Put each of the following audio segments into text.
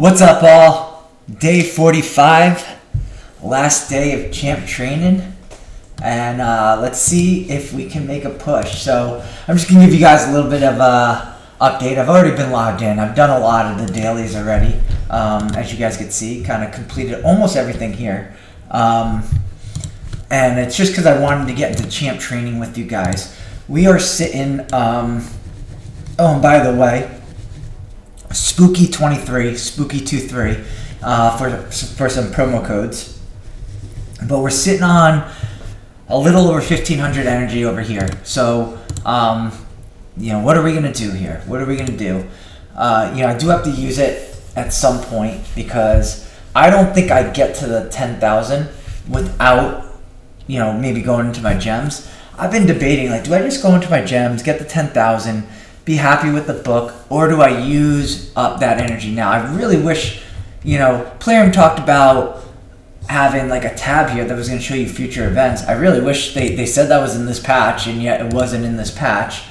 What's up, all? Day 45, last day of champ training, and let's see if we can make a push. So I'm just gonna give you guys a little bit of a update. I've already been logged in. I've done a lot of the dailies already, as you guys can see. Kind of completed almost everything here, and it's just because I wanted to get into champ training with you guys. We are sitting. Oh, and by the way, Spooky 23, Spooky 23 for some promo codes. But we're sitting on a little over 1,500 energy over here. So, what are we going to do here? What are we going to do? I do have to use it at some point because I don't think I'd get to the 10,000 without, maybe going into my gems. I've been debating, do I just go into my gems, get the 10,000, be happy with the book, or do I use up that energy now? I really wish, Playroom talked about having a tab here that was going to show you future events. I really wish they said that was in this patch, and yet it wasn't in this patch.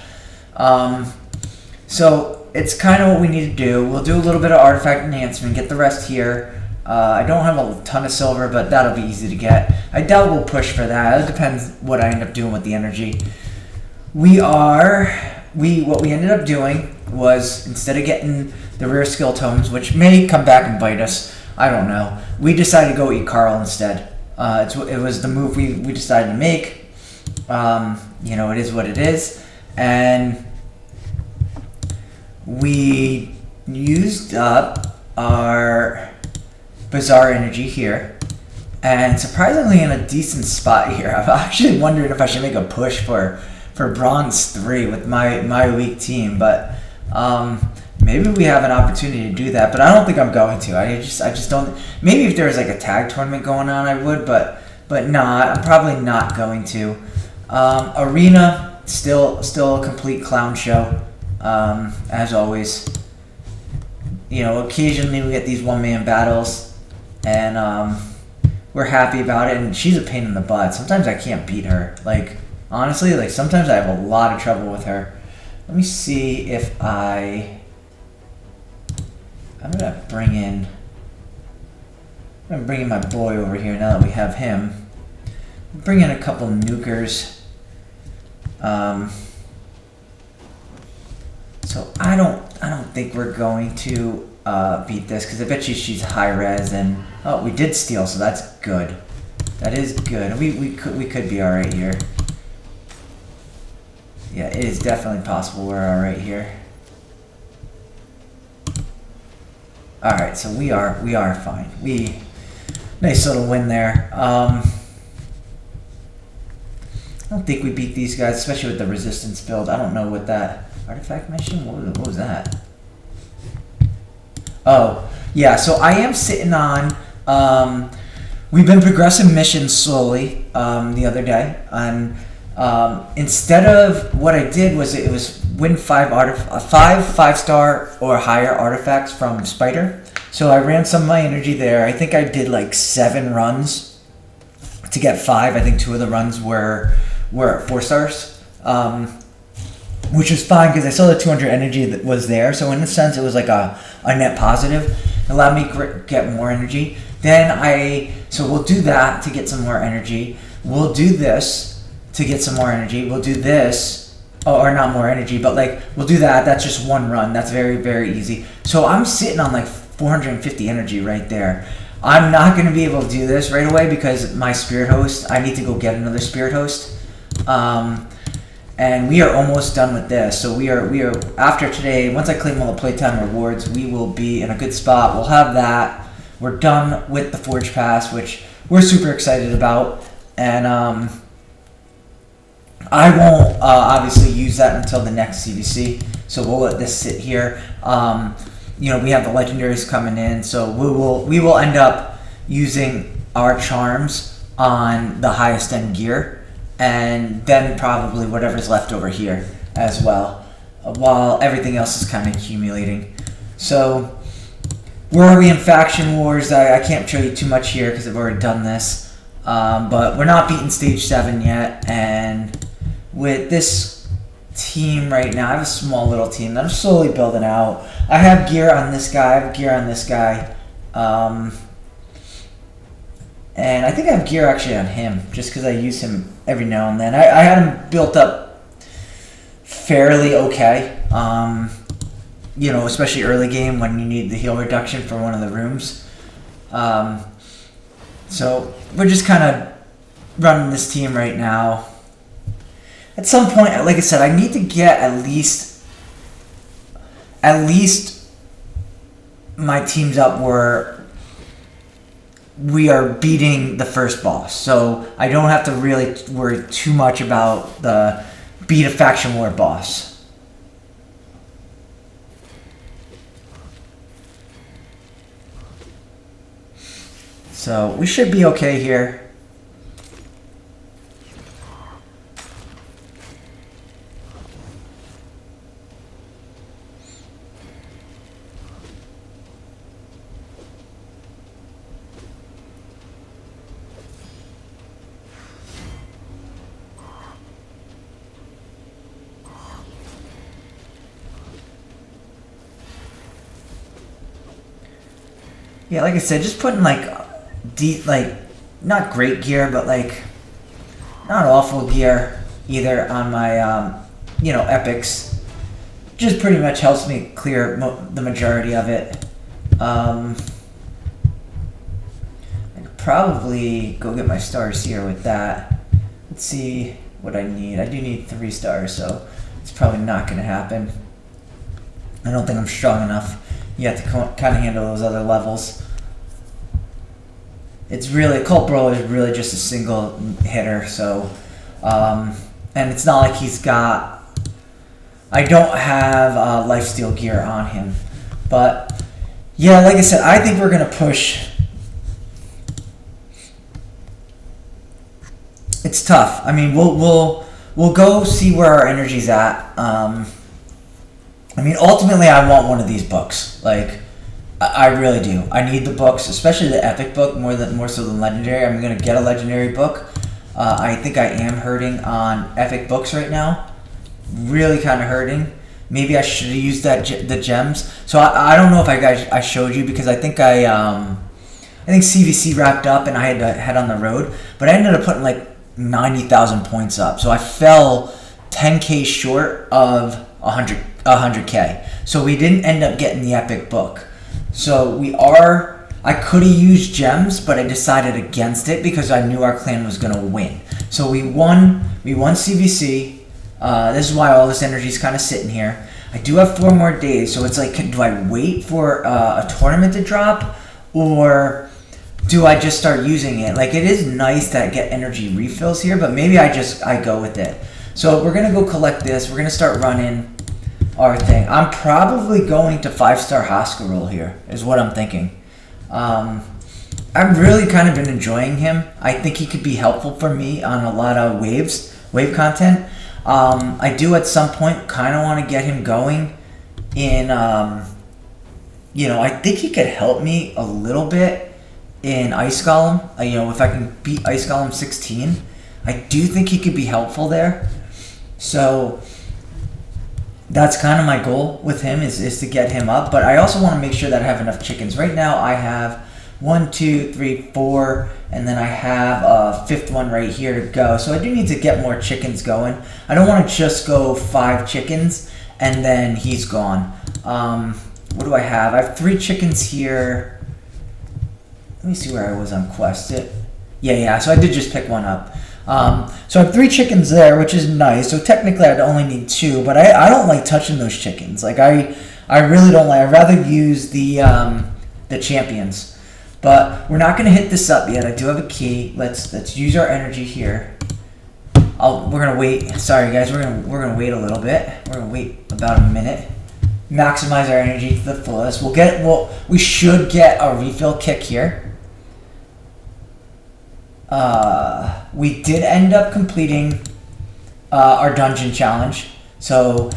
So it's kind of what we need to do. We'll do a little bit of artifact enhancement, get the rest here. I don't have a ton of silver, but that'll be easy to get. I doubt we'll push for that. It depends what I end up doing with the energy. What we ended up doing was, instead of getting the rare skill tomes, which may come back and bite us, I don't know, we decided to go eat Carl instead. It was the move we decided to make. It is what it is. And we used up our Bazaar energy here. And surprisingly in a decent spot here. I'm actually wondering if I should make a push for Bronze 3 with my weak team, but maybe we have an opportunity to do that, but I don't think I'm going to. I just don't. Maybe if there was a tag tournament going on, I would, but not. I'm probably not going to. Arena still a complete clown show, as always. Occasionally we get these one-man battles, and we're happy about it. And she's a pain in the butt. Sometimes I can't beat her. Honestly, sometimes I have a lot of trouble with her. Let me see if I'm gonna bring in my boy over here now that we have him. Bring in a couple nukers. So I don't think we're going to beat this, because I bet you she's high res, and we did steal, so that's good. That is good. We could be all right here. Yeah, it is definitely possible we're all right here. All right, so we are fine. Nice little win there. I don't think we beat these guys, especially with the resistance build. I don't know what that artifact mission. What was that? Oh, yeah. So I am sitting on. We've been progressing missions slowly. The other day on. Instead of what I did was it was win 5-star or higher artifacts from Spider. So I ran some of my energy there. I think I did 7 runs to get 5. I think 2 of the runs were at 4 stars, which was fine because I saw the 200 energy that was there. So in a sense, it was a net positive. It allowed me to get more energy. So we'll do that to get some more energy. We'll do this to get some more energy. We'll do this, or not more energy, but we'll do that. That's just one run. That's very, very easy. So I'm sitting on 450 energy right there. I'm not going to be able to do this right away because my spirit host, I need to go get another spirit host. And we are almost done with this. So we are after today, once I claim all the playtime rewards, we will be in a good spot. We'll have that. We're done with the Forge Pass, which we're super excited about. And I won't obviously use that until the next CVC, so we'll let this sit here. We have the legendaries coming in, so we will end up using our charms on the highest end gear, and then probably whatever's left over here as well, while everything else is kind of accumulating. So where are we in faction wars? I can't show you too much here because I've already done this, but we're not beating stage 7 yet, and with this team right now. I have a small little team that I'm slowly building out. I have gear on this guy. I have gear on this guy. And I think I have gear actually on him, just because I use him every now and then. I had him built up fairly okay. You know, especially early game when you need the heal reduction for one of the rooms. So we're just kind of running this team right now. At some point, like I said, I need to get at least my teams up where we are beating the first boss. So I don't have to really worry too much about the beat a faction war boss. So we should be okay here. Yeah, like I said, just putting like not great gear, but like not awful gear either on my you know, epics. Just pretty much helps me clear the majority of it. I could probably go get my stars here with that. Let's see what I need. I do need 3 stars, so it's probably not going to happen. I don't think I'm strong enough yet to kind of handle those other levels. It's really, Cult Brawler is really just a single hitter, so, and it's not like he's got, I don't have lifesteal gear on him, but yeah, like I said, I think we're going to push. It's tough. I mean, we'll go see where our energy's at. I mean, ultimately, I want one of these books. Like, I really do. I need the books, especially the epic book, more so than legendary. I'm gonna get a legendary book. I think I am hurting on epic books right now. Really kind of hurting. Maybe I should have used the gems. So I don't know if I showed you, because I think I think CVC wrapped up and I had to head on the road, but I ended up putting like 90,000 points up. So I fell 10k short of 100k. So we didn't end up getting the epic book. So I could have used gems, but I decided against it because I knew our clan was going to win. So we won CVC. This is why all this energy is kind of sitting here. I do have 4 more days, so it's like, do I wait for a tournament to drop, or do I just start using it? Like, it is nice to get energy refills here, but maybe I go with it. So we're going to go collect this. We're going to start running our thing. I'm probably going to 5-star Hoscarol here, is what I'm thinking. I've really kind of been enjoying him. I think he could be helpful for me on a lot of wave content. I do at some point kind of want to get him going in, you know, I think he could help me a little bit in Ice Golem. You know, if I can beat Ice Golem 16, I do think he could be helpful there. So that's kind of my goal with him, is to get him up. But I also want to make sure that I have enough chickens. Right now I have 1, 2, 3, 4, and then I have a 5th one right here to go. So I do need to get more chickens going. I don't want to just go 5 chickens and then he's gone. What do I have? I have 3 chickens here. Let me see where I was on quest. Yeah, so I did just pick one up. So I have 3 chickens there, which is nice. So technically I'd only need 2, but I don't like touching those chickens. Like, I really don't like, I'd rather use the champions. But we're not going to hit this up yet. I do have a key. Let's use our energy here. We're going to wait. Sorry guys, we're going to wait a little bit. We're going to wait about a minute. Maximize our energy to the fullest. We should get a refill kick here. We did end up completing our dungeon challenge. So,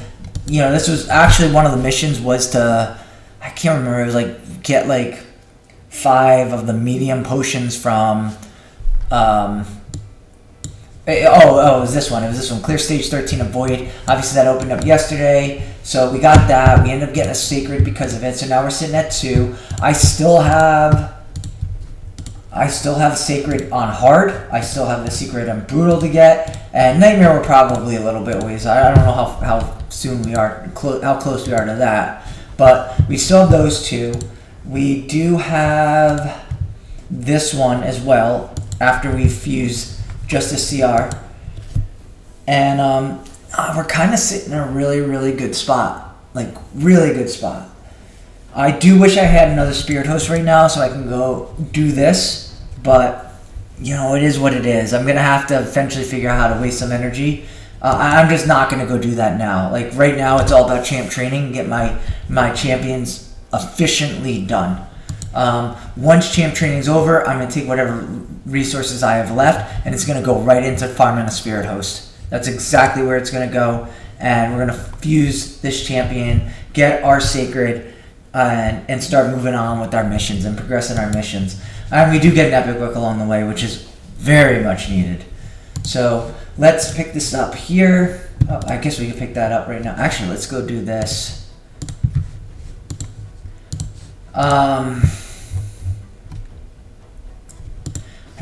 you know, this was actually one of the missions, was to, I can't remember, it was like get like 5 of the medium potions from Oh, it was this one. It was this one. Clear stage 13 of Void. Obviously, that opened up yesterday. So we got that. We ended up getting a Sacred because of it. So now we're sitting at 2. I still have a Sacred on Hard. I still have the Secret on Brutal to get. And Nightmare we're probably a little bit ways. I don't know how soon we are, how close we are to that. But we still have those 2. We do have this one as well after we fuse Justice CR. And we're kind of sitting in a really, really good spot. Like, really good spot. I do wish I had another Spirit Host right now so I can go do this. But, you know, it is what it is. I'm going to have to eventually figure out how to waste some energy. I'm just not going to go do that now. Like, right now it's all about champ training and get my champions efficiently done. Once champ training is over, I'm going to take whatever resources I have left, and it's going to go right into farming a Spirit Host. That's exactly where it's going to go, and we're going to fuse this champion, get our Sacred, and start moving on with our missions and progressing our missions. And we do get an Epic Book along the way, which is very much needed. So let's pick this up here. Oh, I guess we can pick that up right now. Actually, let's go do this. I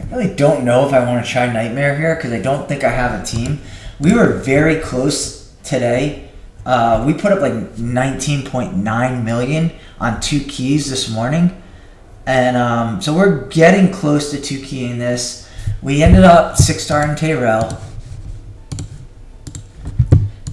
really don't know if I want to try Nightmare here because I don't think I have a team. We were very close today. We put up like 19.9 million on 2 keys this morning. And so we're getting close to 2 keying this. We ended up 6-star in Tyrell.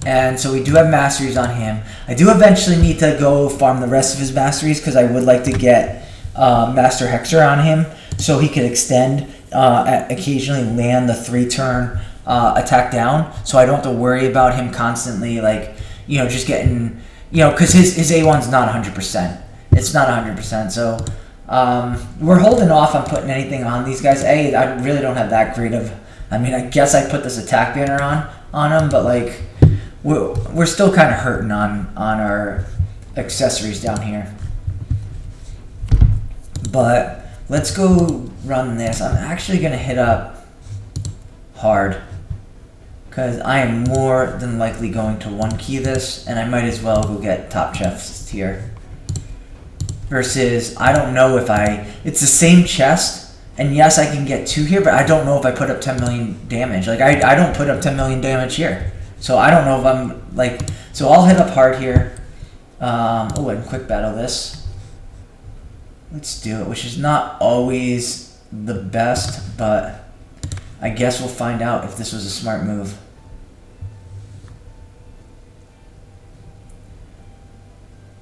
And so we do have masteries on him. I do eventually need to go farm the rest of his masteries because I would like to get Master Hexer on him so he could extend, occasionally land the 3-turn attack down, so I don't have to worry about him constantly, like, you know, just getting, you know, because his A1's not 100%. It's not 100%, so we're holding off on putting anything on these guys. I really don't have that great of, I mean, I guess I put this attack banner on him, but like, we're still kind of hurting on our accessories down here. But let's go run this. I'm actually going to hit up Hard because I am more than likely going to 1-key this, and I might as well go get top chest here. Versus, I don't know if it's the same chest, and yes, I can get 2 here, but I don't know if I put up 10 million damage. Like, I don't put up 10 million damage here. So I don't know if I'm, like, so I'll hit up Hard here. Oh, I can quick battle this. Let's do it, which is not always the best, but I guess we'll find out if this was a smart move.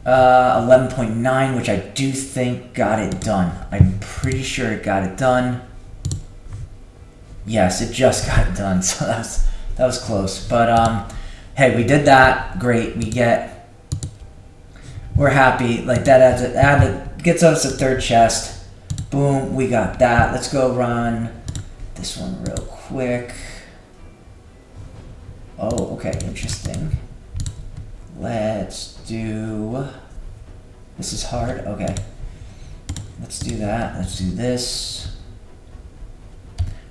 Uh, 11.9, which I do think got it done. I'm pretty sure it got it done. Yes, it just got it done, so that was close. But hey, we did that. Great. We're happy. Like, that gets us a 3rd chest. Boom, we got that. Let's go run this one real quick. Oh, okay, interesting. Let's do, this is Hard. Okay, let's do that. Let's do this.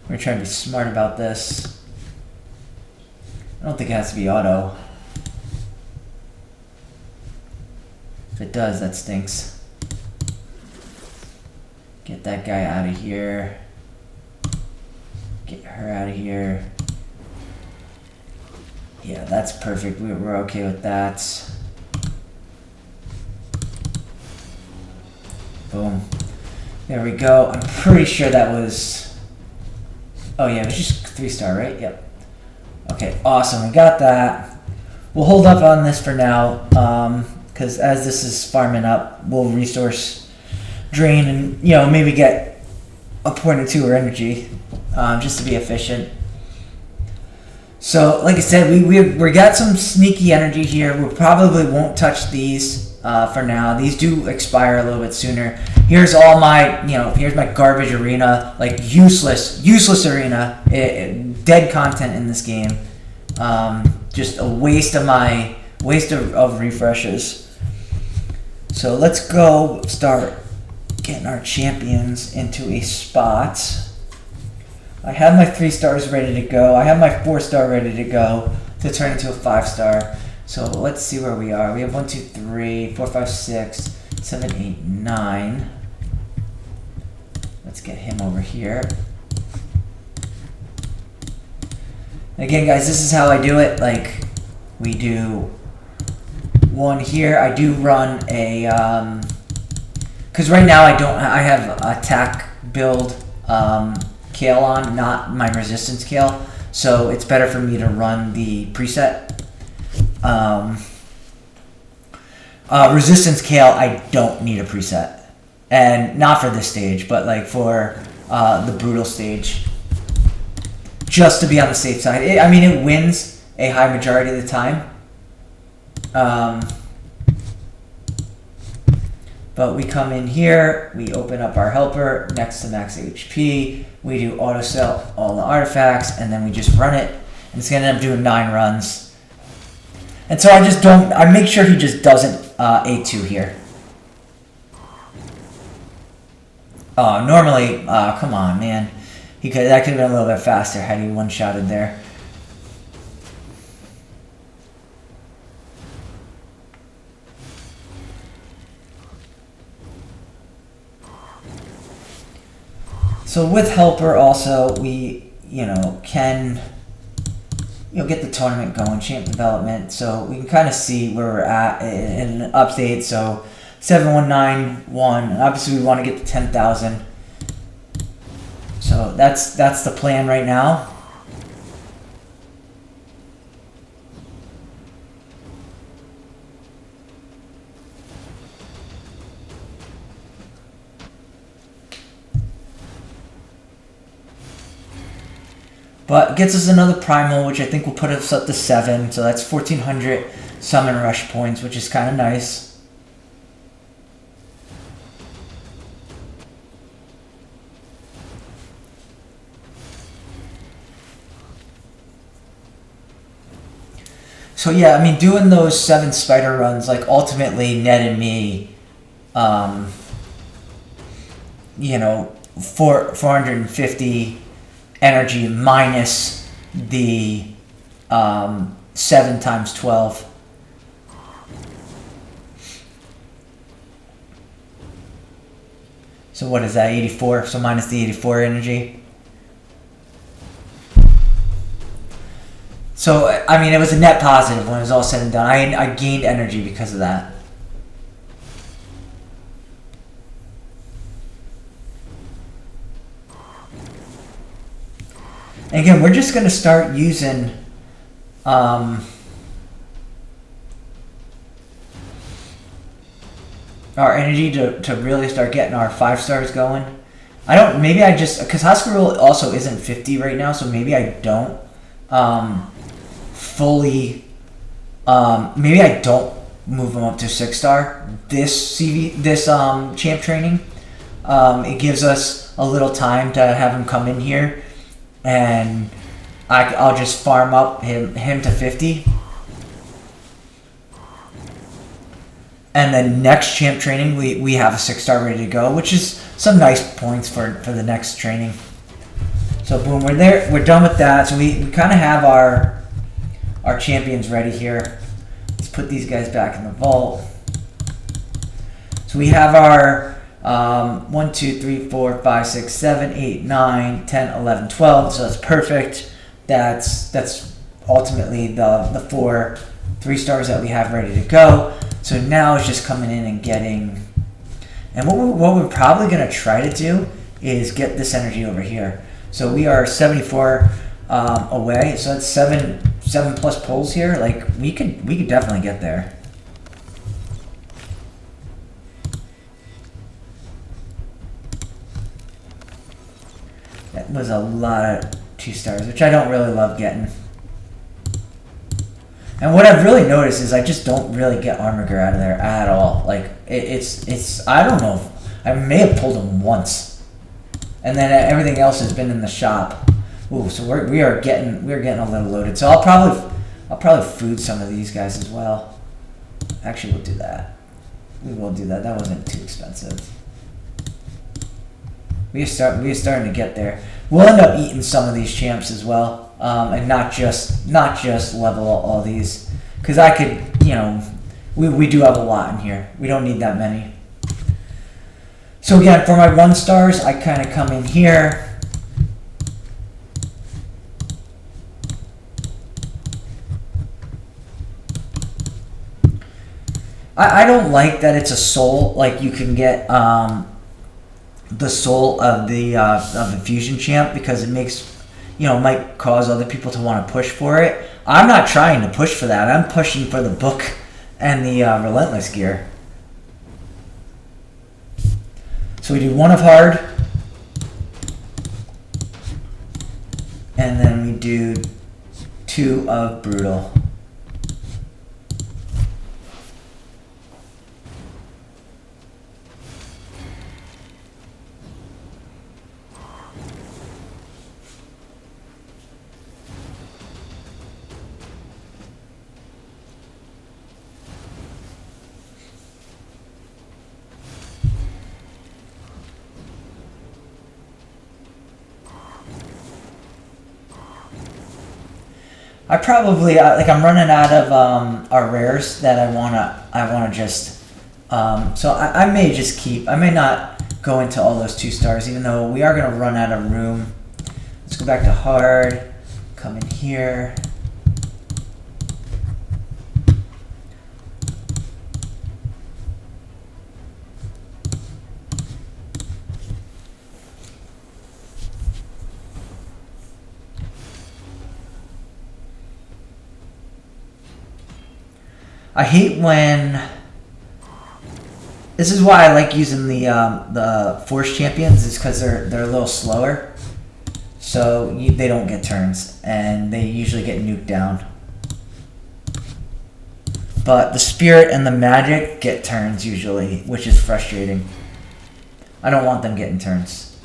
We're gonna try to be smart about this. I don't think it has to be auto. If it does, that stinks. Get that guy out of here. Get her out of here. Yeah, that's perfect. We're okay with that. Boom. There we go. I'm pretty sure that was... Oh yeah, it was just 3-star, right? Yep. Okay, awesome. We got that. We'll hold up on this for now, because as this is farming up, we'll resource drain and, you know, maybe get a point or 2 of energy, just to be efficient. So, like I said, we got some sneaky energy here. We probably won't touch these for now. These do expire a little bit sooner. Here's all my, you know, here's my garbage arena, like useless arena, dead content in this game. Just a waste of refreshes. So let's go start getting our champions into a spot. I have my 3 stars ready to go. I have my 4-star ready to go to turn into a 5-star. So let's see where we are. We have 1, 2, 3, 4, 5, 6, 7, 8, 9. Let's get him over here. Again, guys, this is how I do it. Like, we do 1 here. I do run a, because right now I have attack build Kale on, not my resistance Kale. So it's better for me to run the preset. Resistance Kale, I don't need a preset. And not for this stage, but like for the brutal stage. Just to be on the safe side. It wins a high majority of the time. But we come in here, we open up our helper next to max HP, we do auto sell all the artifacts, and then we just run it. And it's gonna end up doing 9 runs. And so I make sure he just doesn't A2 here. Normally, come on, man. That could have been a little bit faster had he one-shotted there. So with helper also, we can get the tournament going, champ development, so we can kind of see where we're at in an update. So 7191, and obviously we want to get to 10,000. So that's the plan right now. But it gets us another primal, which I think will put us up to 7. So that's 1,400 summon rush points, which is kind of nice. So yeah, doing those 7 spider runs, like, ultimately netted me, 450 energy minus the 7 times 12. So what is that, 84? So minus the 84 energy. So, it was a net positive when it was all said and done. I gained energy because of that. And again, we're just going to start using our energy to really start getting our 5 stars going. Because Husker Rule also isn't 50 right now, so maybe I don't fully, maybe I don't move them up to 6-star this champ training. It gives us a little time to have him come in here, and I'll just farm up him to 50. And then next champ training, we have a 6-star ready to go, which is some nice points for the next training. So boom, we're there. We're done with that. So we kind of have our champions ready here. Let's put these guys back in the vault. So we have our 1, 2, 3, 4, 5, 6, 7, 8, 9, 10, 11, 12. So that's perfect. That's ultimately the 4 3-stars that we have ready to go. So now it's just coming in and getting. And what we're probably going to try to do is get this energy over here. So we are 74 away. So that's 7 plus pulls here. Like, we could definitely get there. That was a lot of 2-stars, which I don't really love getting. And what I've really noticed is I just don't really get Armiger out of there at all. Like, it's I don't know. I may have pulled him once, and then everything else has been in the shop. Ooh, so we're getting a little loaded. So I'll probably food some of these guys as well. Actually, we'll do that. We will do that. That wasn't too expensive. We're starting to get there. We'll end up eating some of these champs as well, and not just level all these, because I could, you know, we do have a lot in here. We don't need that many. So again, for my 1 stars, I kind of come in here. I don't like that it's a soul. Like you can get the soul of the fusion champ, because it makes, you know, might cause other people to want to push for it. I'm not trying to push for that. I'm pushing for the book and the relentless gear. So we do 1 of hard, and then we do 2 of brutal. I probably like I'm running out of our rares that I wanna just so I may just keep. I may not go into all those 2 stars, even though we are gonna run out of room. Let's go back to hard. Come in here. I hate when. This is why I like using the force champions, is because they're a little slower, so they don't get turns, and they usually get nuked down. But the spirit and the magic get turns usually, which is frustrating. I don't want them getting turns.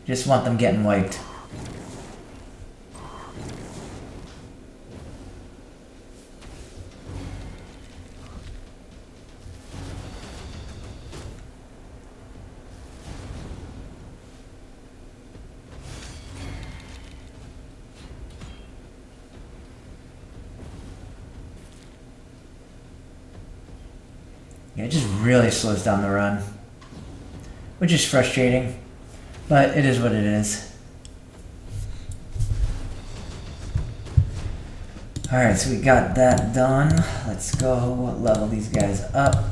Just want them getting wiped. Yeah, it just really slows down the run, which is frustrating, but it is what it is. Alright, so we got that done. Let's go level these guys up.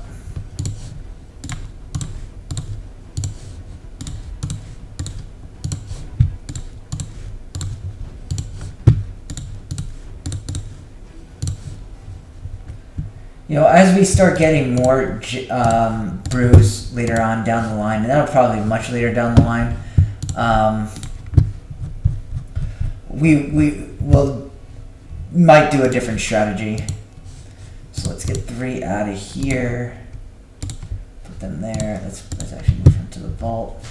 You know, as we start getting more brews later on down the line, and that'll probably be much later down the line, we might do a different strategy. So let's get 3 out of here. Put them there. Let's actually move them to the vault.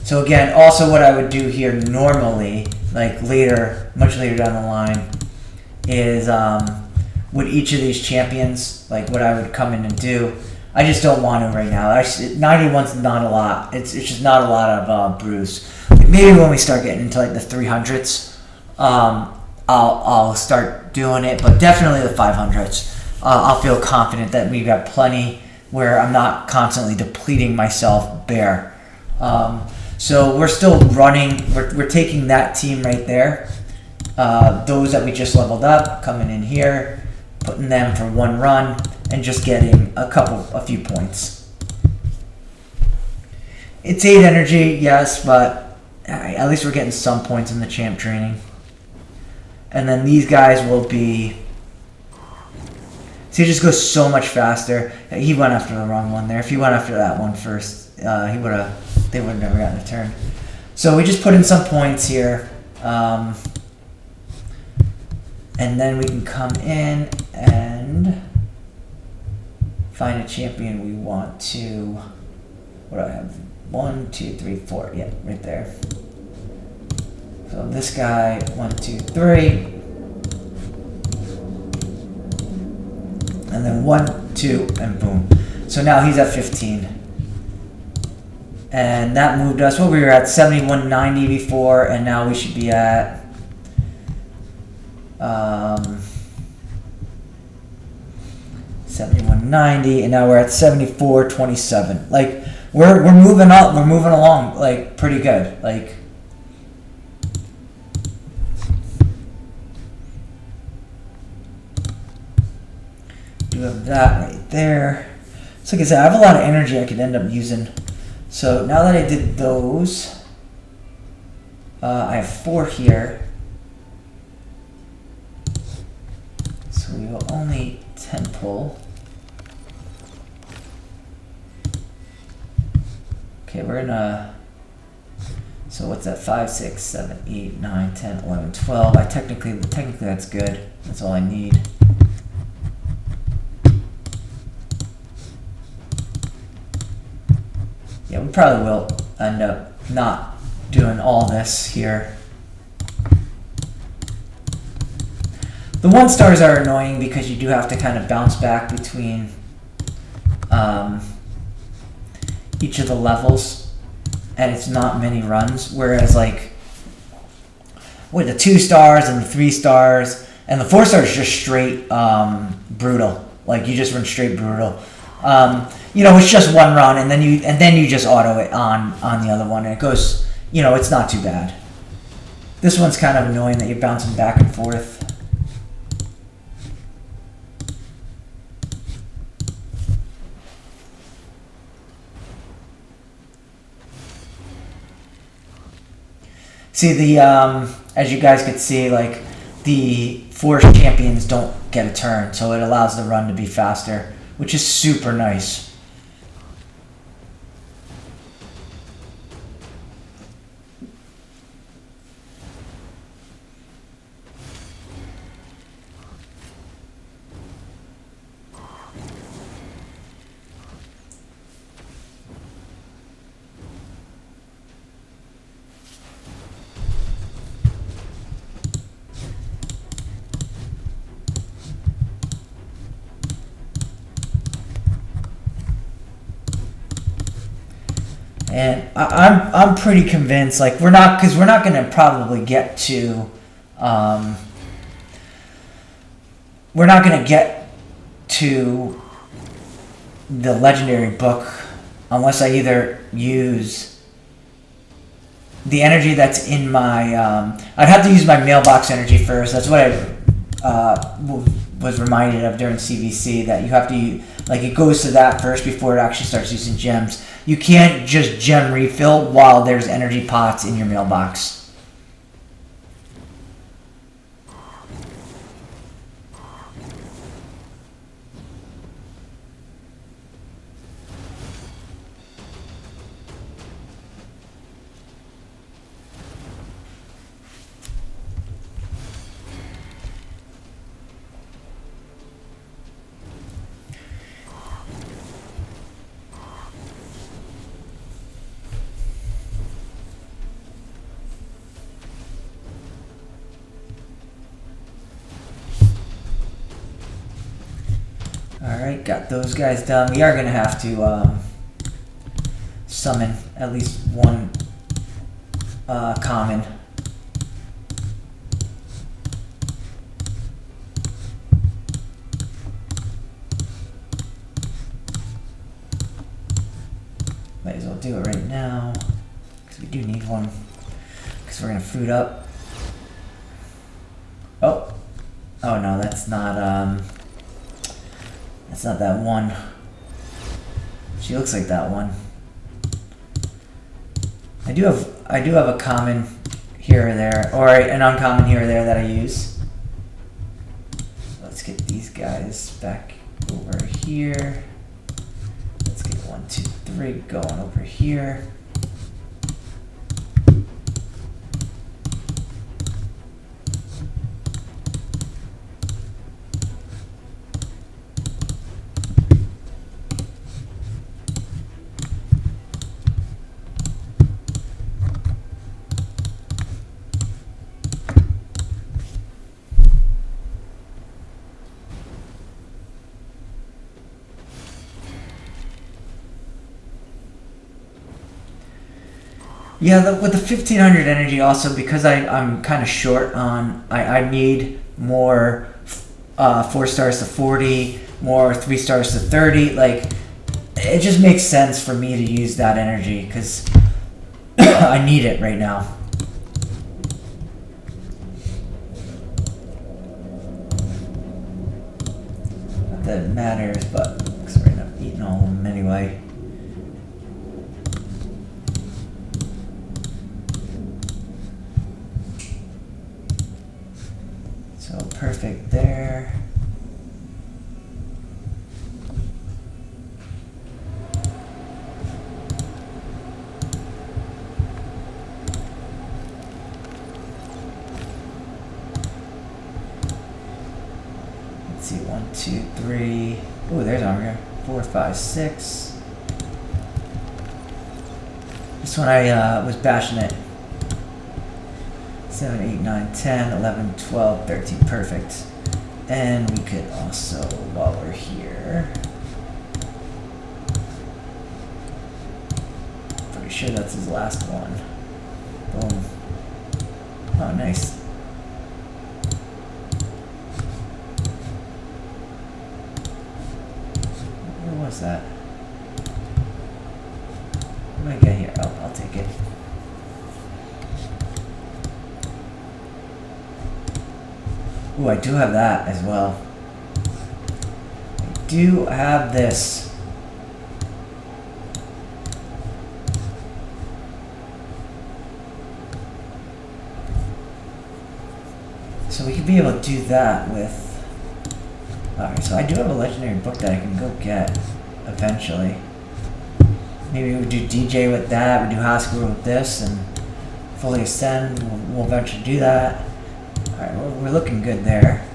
So again, also what I would do here normally, like later, much later down the line, is with each of these champions, like what I would come in and do. I just don't want to right now. 91's not a lot. It's just not a lot of brews. Maybe when we start getting into like the 300s, I'll start doing it. But definitely the 500s. I'll feel confident that we've got plenty where I'm not constantly depleting myself bare. So we're still running. We're taking that team right there. Those that we just leveled up, coming in here, putting them for 1 run, and just getting a few points. It's 8 energy, yes, but at least we're getting some points in the champ training. And then these guys will be. See, it just goes so much faster. He went after the wrong one there. If he went after that one first, they would have never gotten a turn. So we just put in some points here. And then we can come in and find a champion we want to. What do I have? 1, 2, 3, 4. Yeah, right there. So this guy, 1, 2, 3. And then 1. 2, and boom. So now he's at 15. And that moved us, well, we were at 71.90 before, and now we should be at 71.90, and now we're at 74.27. Like, we're moving up, we're moving along, like, pretty good. Like, do have that right there. So like I said, I have a lot of energy I could end up using. So now that I did those, I have 4 here. So we will only 10 pull. Okay, we're gonna, so what's that? 5, 6, 7, 8, 9, 10, 11, 12. Technically that's good. That's all I need. Yeah, we probably will end up not doing all this here. The 1 stars are annoying because you do have to kind of bounce back between each of the levels, and it's not many runs. Whereas like with the 2 stars and the 3 stars and the 4 stars, just straight brutal. Like you just run straight brutal. You know, it's just 1 run, and then you just auto it on the other one, and it goes. You know, it's not too bad. This one's kind of annoying that you're bouncing back and forth. See, the as you guys could see, like the forest champions don't get a turn, so it allows the run to be faster, which is super nice. And I'm pretty convinced, like we're not going to probably get to, we're not going to get to the legendary book unless I either use the energy that's in my, I'd have to use my mailbox energy first. That's what I was reminded of during CVC, that you have to, like it goes to that first before it actually starts using gems. You can't just gem refill while there's energy pots in your mailbox. Alright, got those guys done. We are going to have to summon at least 1 common. Might as well do it right now, because we do need 1, because we're going to fruit up. Oh no, that's not that one. She looks like that one. I do have a common here or there, or an uncommon here or there that I use. Let's get these guys back over here. Let's get 1, 2, 3 going over here. Yeah, with the 1500 energy also, because I'm kind of short on, I need more 4 stars to 40, more 3 stars to 30. Like, it just makes sense for me to use that energy because I need it right now. Not that it matters, but because we're not eating all of them anyway. So perfect there. Let's see, 1, 2, 3. Oh, there's armor here. 4, 5, 6. This one I was bashing it. 7, 8, 9, 10, 11, 12, 13. Perfect. And we could also, while we're here, pretty sure that's his last one. Boom. Oh, nice. Where was that? What did I get here? Oh, I'll take it. Ooh, I do have that as well. I do have this. So we could be able to do that with... Alright, so I do have a legendary book that I can go get eventually. Maybe we do DJ with that, we do Haskell with this, and fully ascend. We'll eventually do that. Alright, we're looking good there.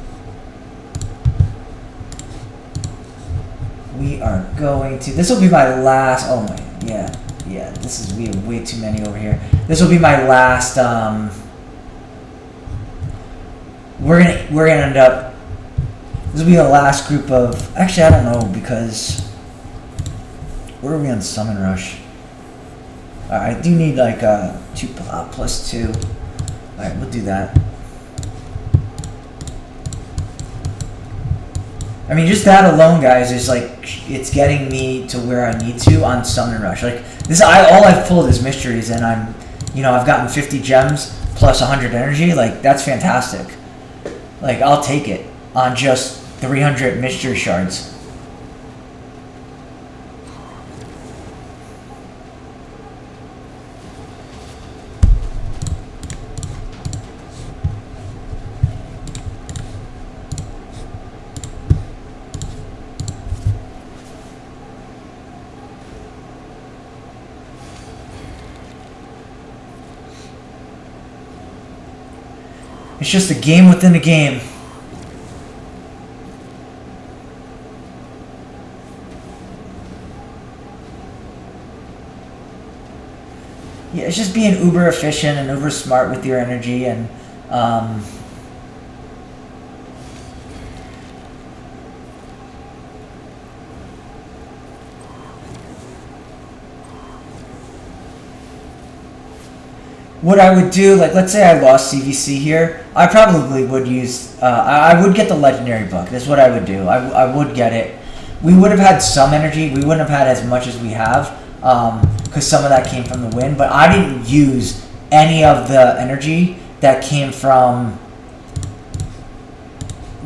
We are going to... This will be my last... Oh my... Yeah. This is... We have way too many over here. This will be my last... We're gonna end up... This will be the last group of... Actually, I don't know, because... Where are we on Summon Rush? I do need like a 2 plus 2. Alright, we'll do that. I mean, just that alone, guys, is like, it's getting me to where I need to on Summon Rush. Like, this, all I've pulled is mysteries, and I'm, you know, I've gotten 50 gems plus 100 energy. Like, that's fantastic. Like, I'll take it on just 300 mystery shards. It's just a game within a game. Yeah, it's just being uber efficient and uber smart with your energy, and what I would do, like, let's say I lost CVC here, I probably would use, I would get the legendary book. That's what I would do. I would get it. We would have had some energy. We wouldn't have had as much as we have, because some of that came from the win. But I didn't use any of the energy that came from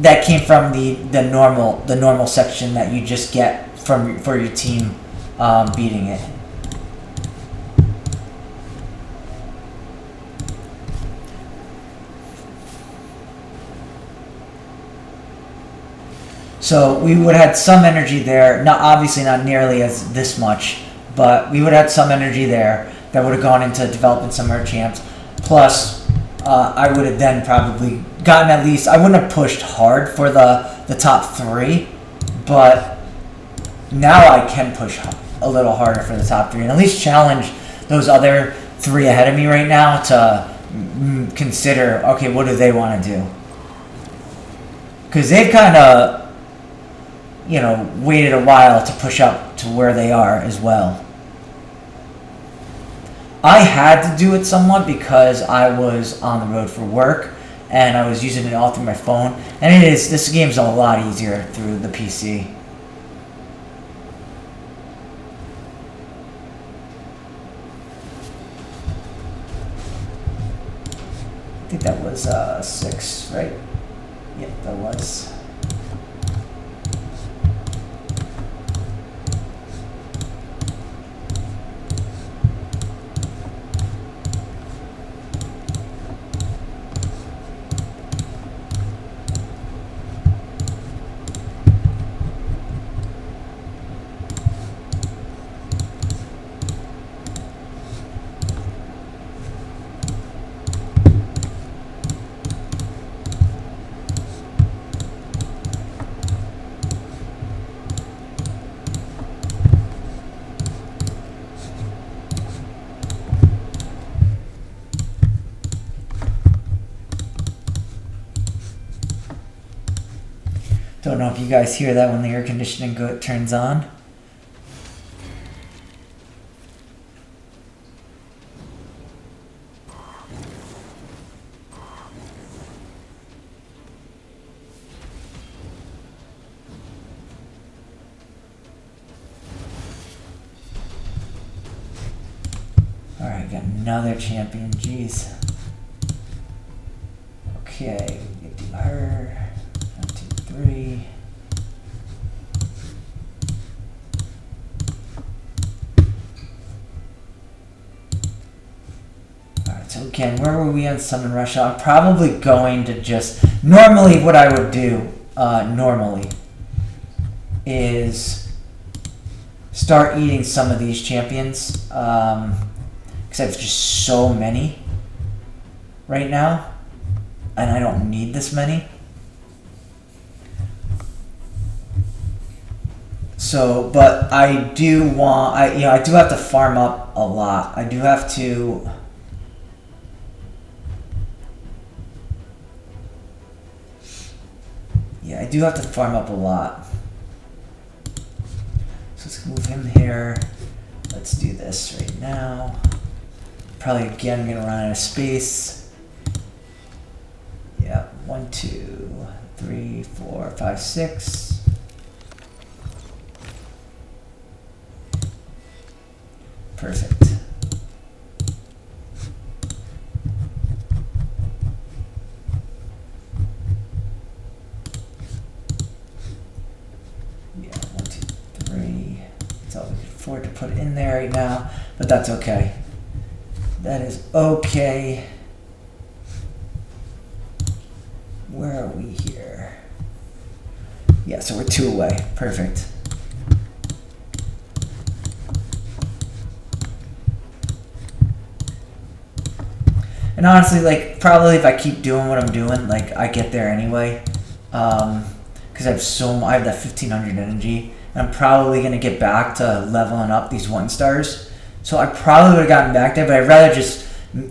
the normal section that you just get for your team beating it. So we would have had some energy there, obviously not nearly as this much, but we would have had some energy there that would have gone into developing some of our champs. Plus, I would have then probably gotten at least, I wouldn't have pushed hard for the top 3, but now I can push a little harder for the top 3 and at least challenge those other 3 ahead of me right now to consider, okay, what do they want to do? Because they've kind of, you know, waited a while to push up to where they are as well. I had to do it somewhat because I was on the road for work and I was using it all through my phone. And this game's a lot easier through the PC. I think that was 6, right? Yep, that was. Don't know if you guys hear that when the air conditioning turns on. Alright, got another champion, jeez. Okay, we can do her. 1, 2, 3. Alright, so again, where were we on Summon Rush? I'm probably going to just... Normally, what I would do, is start eating some of these champions. Because I have just so many right now. And I don't need this many. So, but I do want, I do have to farm up a lot. I do have to, I do have to farm up a lot. So let's move him here. Let's do this right now. Probably again gonna run out of space. Yeah, 1, 2, 3, 4, 5, 6. Perfect. Yeah, 1, 2, 3. That's all we can afford to put in there right now, but that's okay. That is okay. Where are we here? Yeah, so we're 2 away. Perfect. And honestly, like, probably if I keep doing what I'm doing, like, I get there anyway. Because I have that 1500 energy. And I'm probably going to get back to leveling up these 1 stars. So I probably would have gotten back there, but I'd rather just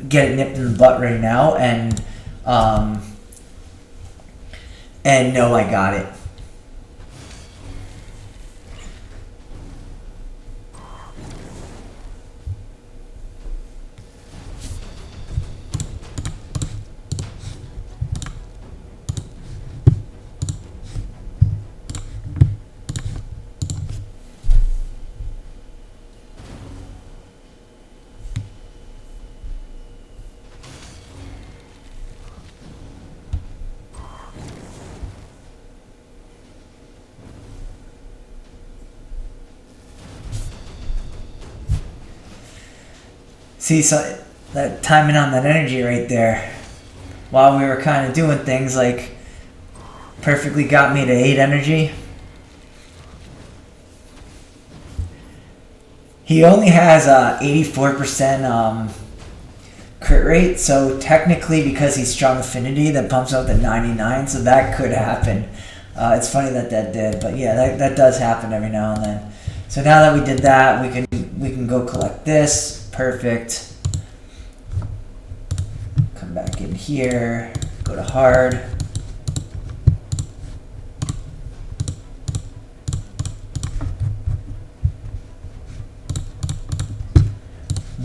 get it nipped in the butt right now and know I got it. See, so that timing on that energy right there, while we were kind of doing things, like, perfectly got me to 8 energy. He only has 84% crit rate, so technically, because he's strong affinity, that bumps up to 99, so that could happen. It's funny that did, but yeah, that does happen every now and then. So now that we did that, we can go collect this. Perfect. Come back in here. Go to hard.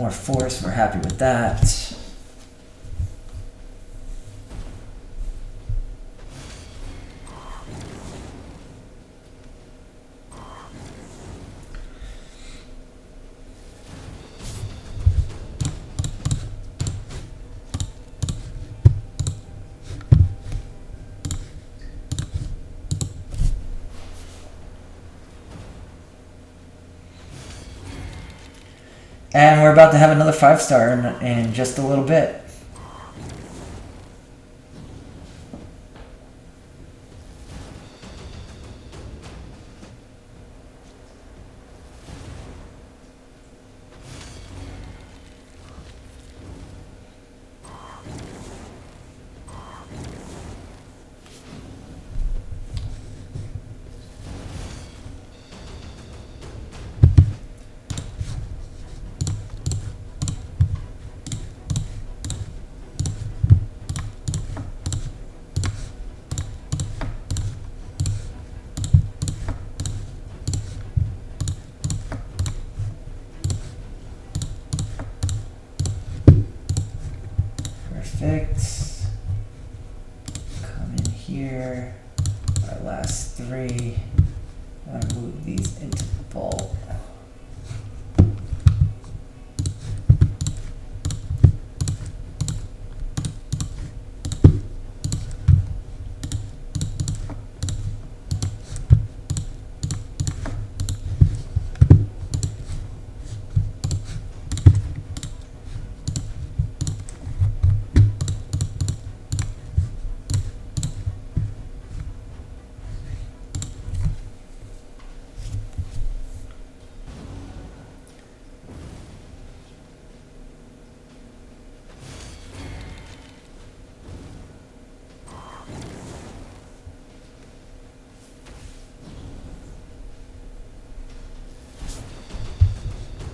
more force. We're happy with that. And we're about to have another 5-star in just a little bit. Perfect. Come in here. Our last 3. I'm gonna move these into the vault.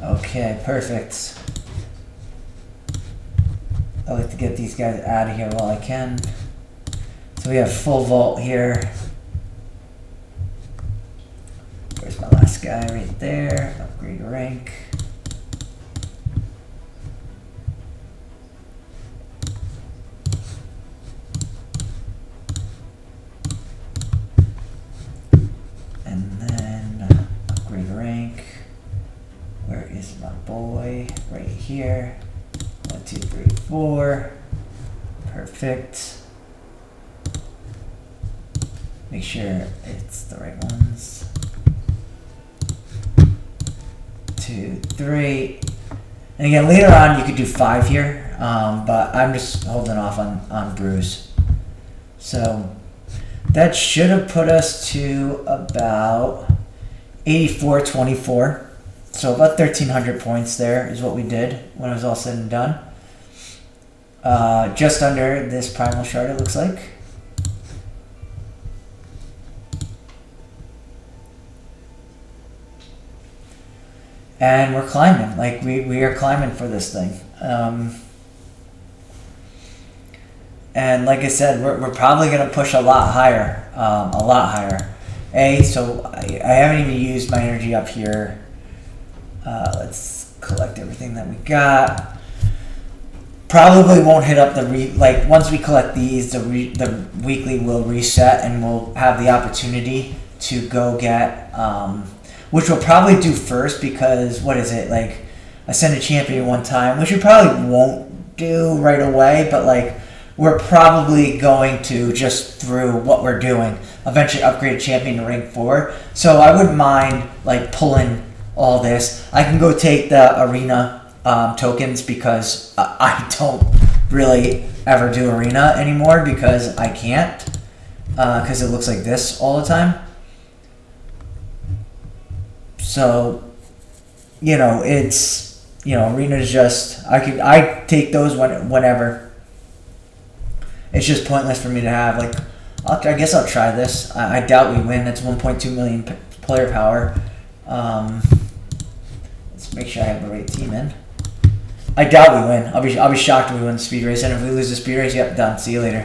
Okay, perfect. I like to get these guys out of here while I can. So we have full vault here. Where's my last guy? Right there. Upgrade rank. And then upgrade rank. Where is my boy? Right here. 1, 2, 3, 4. Perfect. Make sure it's the right ones. 2, 3. And again, later on you could do 5 here, but I'm just holding off on Bruce. So that should have put us to about 84-24. So about 1,300 points there is what we did when it was all said and done. Just under this primal shard, it looks like. And we're climbing, like we are climbing for this thing. And like I said, we're probably gonna push a lot higher, so I haven't even used my energy up here. Let's collect everything that we got. Probably won't hit up the once we collect these, the weekly will reset and we'll have the opportunity to go get, which we'll probably do first because what is it, like ascend a champion one time, which we probably won't do right away, but like we're probably going to, just through what we're doing, eventually upgrade a champion to rank 4. So I wouldn't mind like pulling all this. I can go take the arena tokens because I don't really ever do arena anymore because I can't, because it looks like this all the time. So, you know, it's, you know, arena is just, I take those whenever. It's just pointless for me to have, like, I guess I'll try this. I doubt we win. That's 1.2 million player power. Let's make sure I have the right team in. I doubt we win. I'll be shocked if we win the speed race. And if we lose the speed race, yep, done. See you later.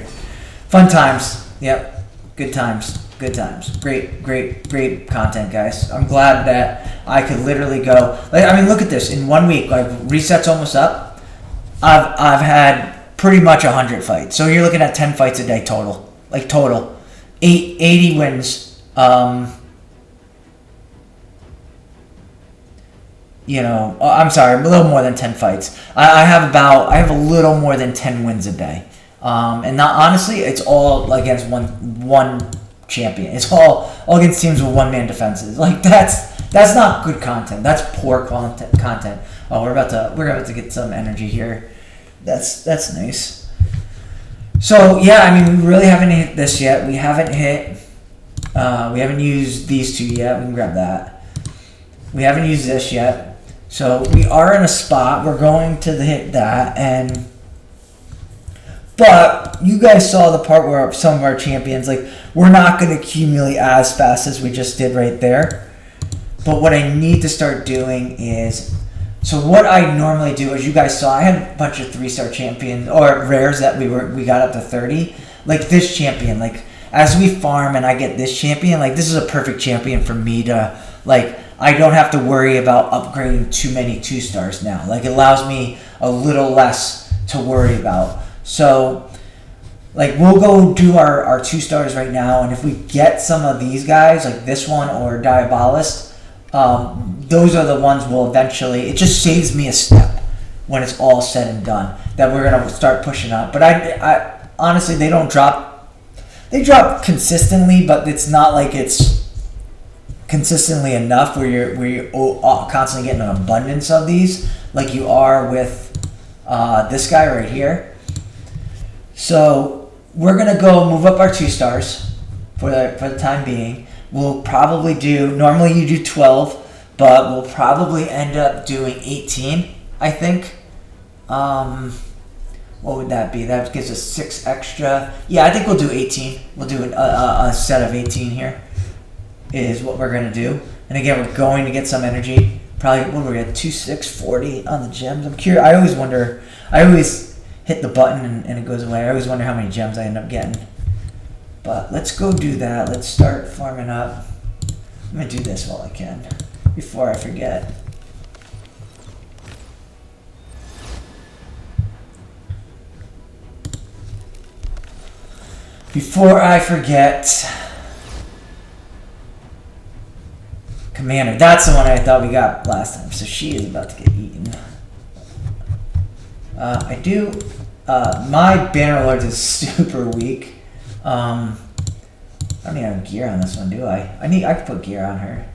Fun times. Yep, good times. Good times. Great, great, great content, guys. I'm glad that I could literally go. Like, I mean, look at this. In 1 week, like reset's almost up. I've had pretty much 100 fights. So you're looking at 10 fights a day total. Like total, 80 wins. You know, I'm sorry, a little more than 10 fights. I have a little more than 10 wins a day. And not honestly, it's all against one champion. It's all against teams with one-man defenses. Like that's not good content. That's poor content. Oh, we're about to get some energy here. That's nice. So yeah, I mean, we really haven't hit this yet. We haven't used these two yet. We can grab that. We haven't used this yet. So we are in a spot. We're going to hit that but you guys saw the part where some of our champions, like, we're not going to accumulate as fast as we just did right there. But what I need to start doing is, so what I normally do, as you guys saw, I had a bunch of 3-star champions, or rares that we got up to 30. Like this champion, like, as we farm and I get this champion, like, this is a perfect champion for me to, like, I don't have to worry about upgrading too many 2-stars now. Like, it allows me a little less to worry about. So, like, we'll go do our 2-stars right now, and if we get some of these guys, like this one or Diabolist, those are the ones we'll eventually, it just saves me a step when it's all said and done, that we're going to start pushing up. But I honestly, they drop consistently, but it's not like it's consistently enough where you're constantly getting an abundance of these, like you are with this guy right here. So we're gonna go move up our 2-stars for the time being. We'll probably do, normally you do 12, but we'll probably end up doing 18, I think. What would that be? That gives us 6 extra. Yeah, I think we'll do 18. We'll do a set of 18 here is what we're gonna do. And again, we're going to get some energy. Probably, what we're at, 2640 on the gems. I'm curious. I always hit the button and it goes away. I always wonder how many gems I end up getting. But let's go do that. Let's start farming up. I'm going to do this while I can before I forget. Before I forget, Commander. That's the one I thought we got last time. So she is about to get eaten. I do. My Banner Lord is super weak. I don't even have gear on this one, do I? I could put gear on her.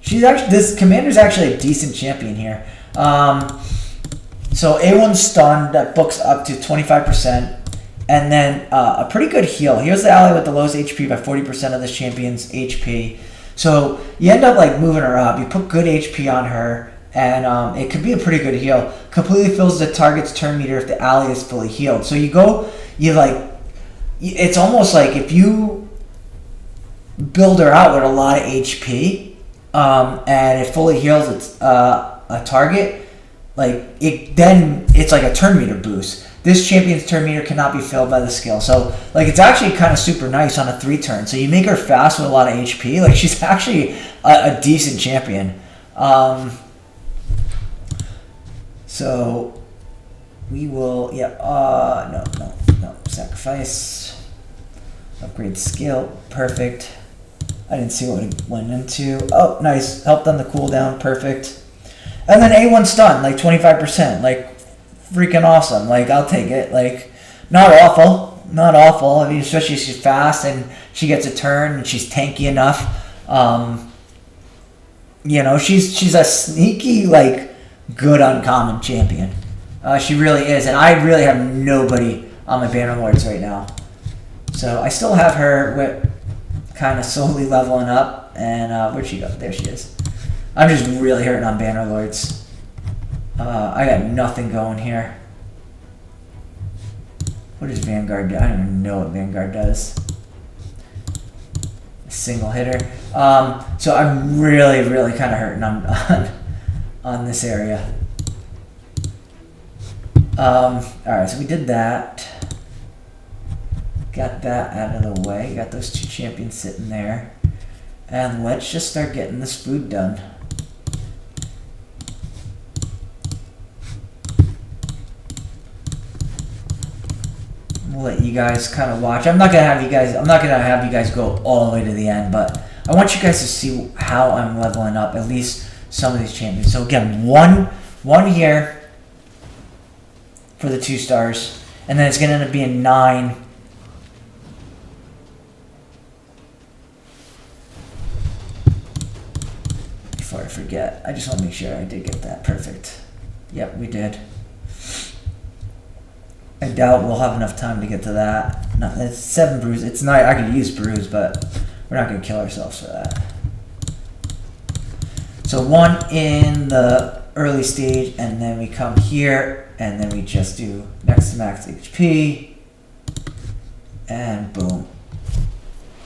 This Commander's actually a decent champion here. So A1 stun that books up to 25%, and then a pretty good heal. Here's the ally with the lowest HP by 40% of this champion's HP. So you end up like moving her up. You put good HP on her. And it could be a pretty good heal. Completely fills the target's turn meter if the ally is fully healed. So it's almost like if you build her out with a lot of HP, and it fully heals its a target, it's like a turn meter boost. This champion's turn meter cannot be filled by the skill. So, like, it's actually kind of super nice on a 3-turn. So you make her fast with a lot of HP. Like, she's actually a decent champion. So we will, no, sacrifice, upgrade skill, perfect. I didn't see what it went into. Oh, nice, helped on the cooldown, perfect. And then A1 stun, like 25%, like freaking awesome. Like, I'll take it. Like, not awful. I mean, especially she's fast and she gets a turn and she's tanky enough. She's a sneaky, like, good uncommon champion. She really is, and I really have nobody on my Banner Lords right now. So I still have her with kind of slowly leveling up, and where'd she go? There she is. I'm just really hurting on Banner Lords. I got nothing going here. What does Vanguard do? I don't even know what Vanguard does. A single hitter. So I'm really, really kind of hurting on this area. Alright, so we did that. Got that out of the way. Got those 2 champions sitting there. And let's just start getting this food done. We'll let you guys kind of watch. I'm not gonna have you guys go all the way to the end, but I want you guys to see how I'm leveling up at least some of these champions. So again, one here for the 2 stars, and then it's gonna end up being 9. Before I forget, I just want to make sure I did get that perfect. Yep, we did. I doubt we'll have enough time to get to that. No, it's 7 brews. It's not. I could use brews, but we're not going to kill ourselves for that. So 1 in the early stage, and then we come here, and then we just do next to max HP, and boom.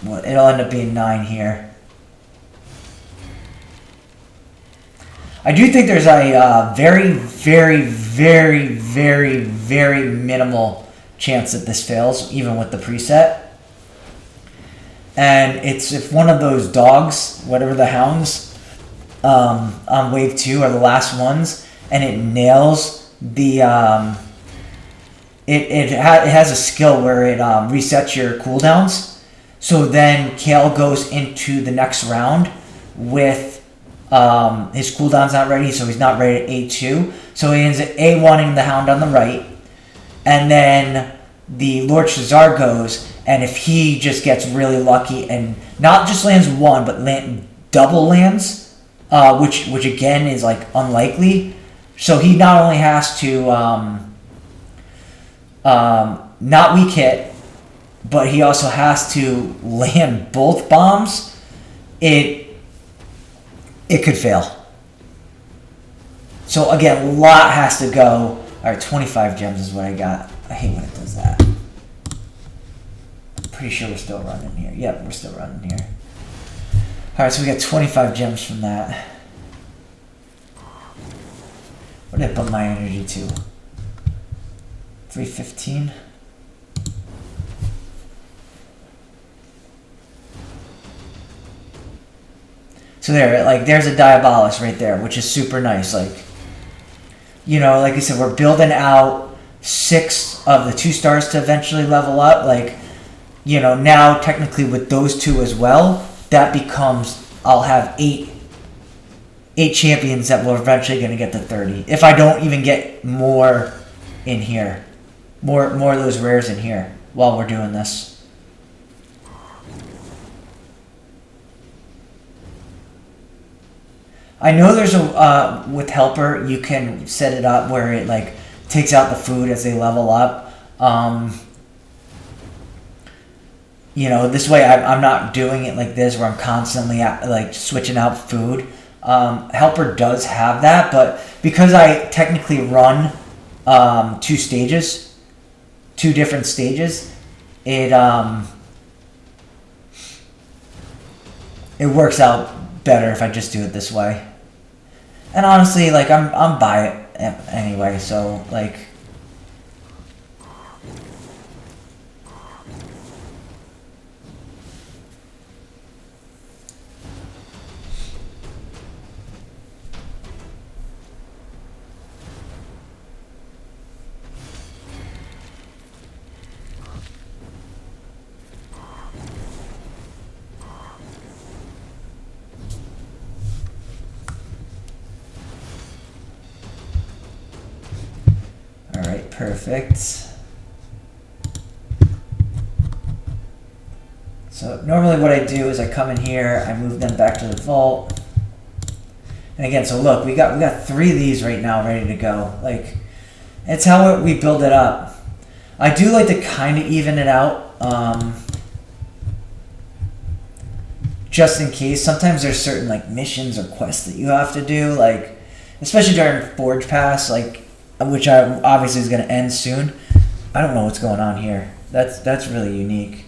Well, it'll end up being 9 here. I do think there's a very, very, very, very, very minimal chance that this fails, even with the preset. And it's if one of those dogs, whatever the hounds, on wave 2 are the last ones, and it nails the... It has a skill where it resets your cooldowns. So then Kale goes into the next round with... his cooldown's not ready, so he's not ready at A2. So he ends at A1ing the Hound on the right. And then the Lord Shazar goes, and if he just gets really lucky and not just lands 1, but double lands, which again is like unlikely. So he not only has to not weak hit, but he also has to land both bombs. It could fail. So again, a lot has to go. Alright, 25 gems is what I got. I hate when it does that. I'm pretty sure we're still running here. Yep, we're still running here. Alright, so we got 25 gems from that. What did I put my energy to? 315? So there, like, there's a Diabolus right there, which is super nice. Like, you know, like I said, we're building out 6 of the 2 stars to eventually level up. Like, you know, now technically with those 2 as well, that becomes, I'll have 8 champions that we're eventually going to get to 30. If I don't even get more in here, more of those rares in here while we're doing this. I know there's a, with Helper, you can set it up where it, like, takes out the food as they level up. You know, this way I'm not doing it like this where I'm constantly, like, switching out food. Helper does have that, but because I technically run 2 stages, 2 different stages, it works out better if I just do it this way. And honestly, like, I'm by it anyway, so, like, perfect. So normally what I do is I come in here, I move them back to the vault. And again, so look, we got 3 of these right now ready to go. Like, it's how we build it up. I do like to kind of even it out, just in case. Sometimes there's certain, like, missions or quests that you have to do, like, especially during Forge Pass, like, which obviously is going to end soon. I don't know what's going on here. That's really unique.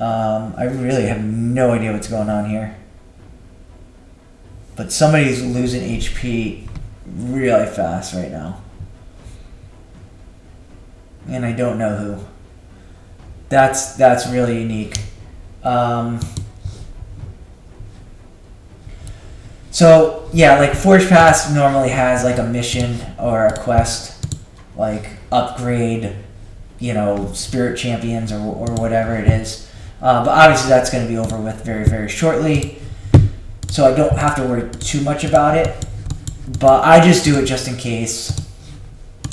I really have no idea what's going on here. But somebody's losing HP really fast right now. And I don't know who. That's really unique. So yeah, like Forge Pass normally has like a mission or a quest, like upgrade, spirit champions or whatever it is. But obviously that's going to be over with very, very shortly. So I don't have to worry too much about it. But I just do it just in case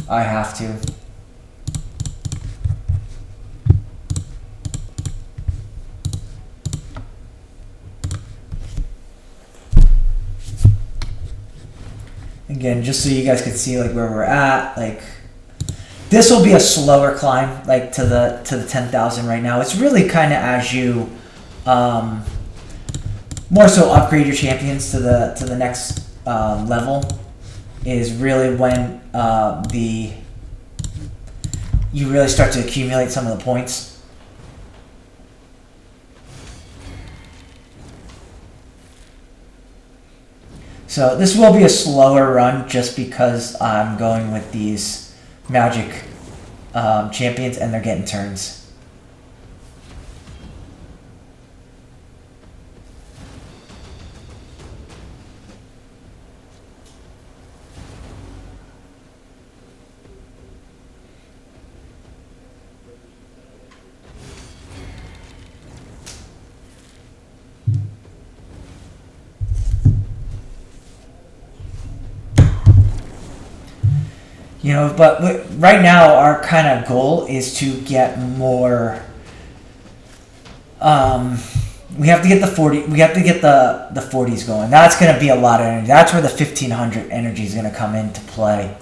I have to. Again, just so you guys can see like where we're at, like this will be a slower climb, like to the 10,000 right now. It's really kind of as you more so upgrade your champions to the next level is really when you really start to accumulate some of the points. So this will be a slower run just because I'm going with these magic champions and they're getting turns. But right now our kind of goal is to get more. We have to get the 40. We have to get the 40s going. That's going to be a lot of energy. That's where the 1500 energy is going to come into play.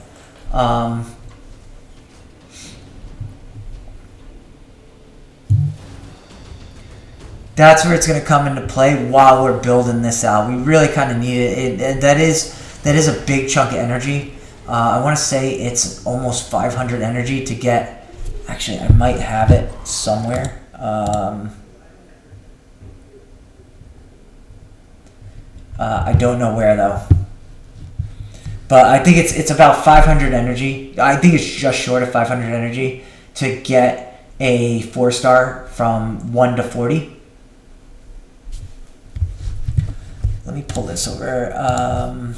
That's where it's going to come into play while we're building this out. We really kind of need it. That is a big chunk of energy. I want to say it's almost 500 energy to get. Actually, I might have it somewhere. I don't know where though. But I think it's about 500 energy. I think it's just short of 500 energy to get a 4-star from 1 to 40. Let me pull this over.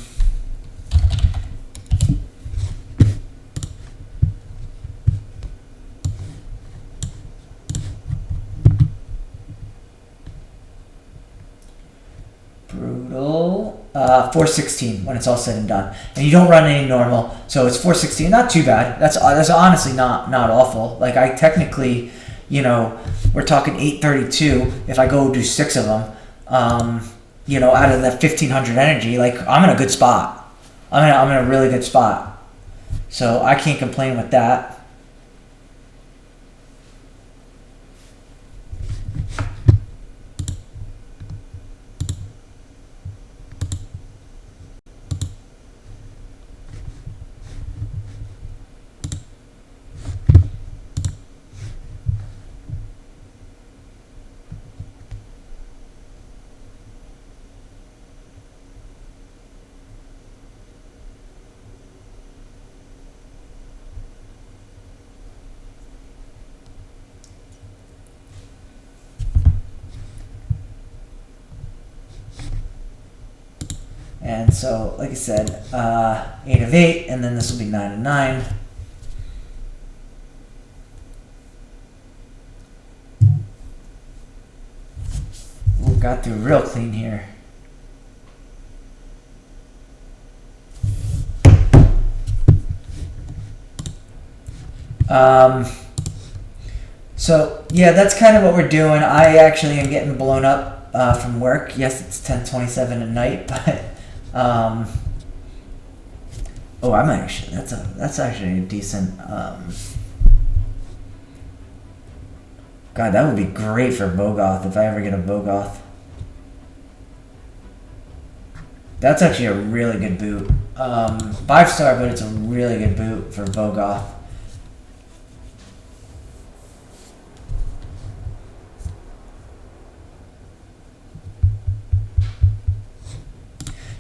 Brutal. 416 when it's all said and done, and you don't run any normal, so it's 416. Not too bad. That's honestly not awful. Like I technically, we're talking 832. If I go do 6 of them, out of the 1500 energy, like I'm in a good spot. I'm in a really good spot, so I can't complain with that. And so, like I said, 8 of 8, and then this will be 9 of 9. We got through real clean here. So yeah, that's kind of what we're doing. I actually am getting blown up from work. Yes, it's 10:27 at night, but oh, I'm actually that's actually a decent. God, that would be great for Vogoth if I ever get a Vogoth. That's actually a really good boot. 5-star, but it's a really good boot for Vogoth.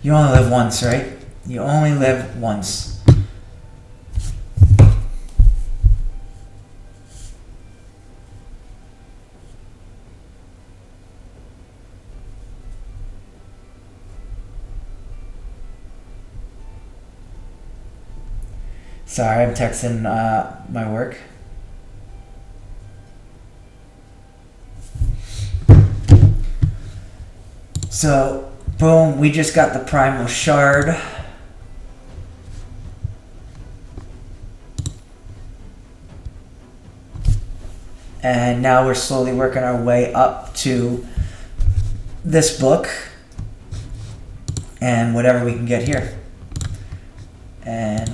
You only live once, right? You only live once. Sorry, I'm texting my work. So, boom, we just got the primal shard. And now we're slowly working our way up to this book and whatever we can get here. And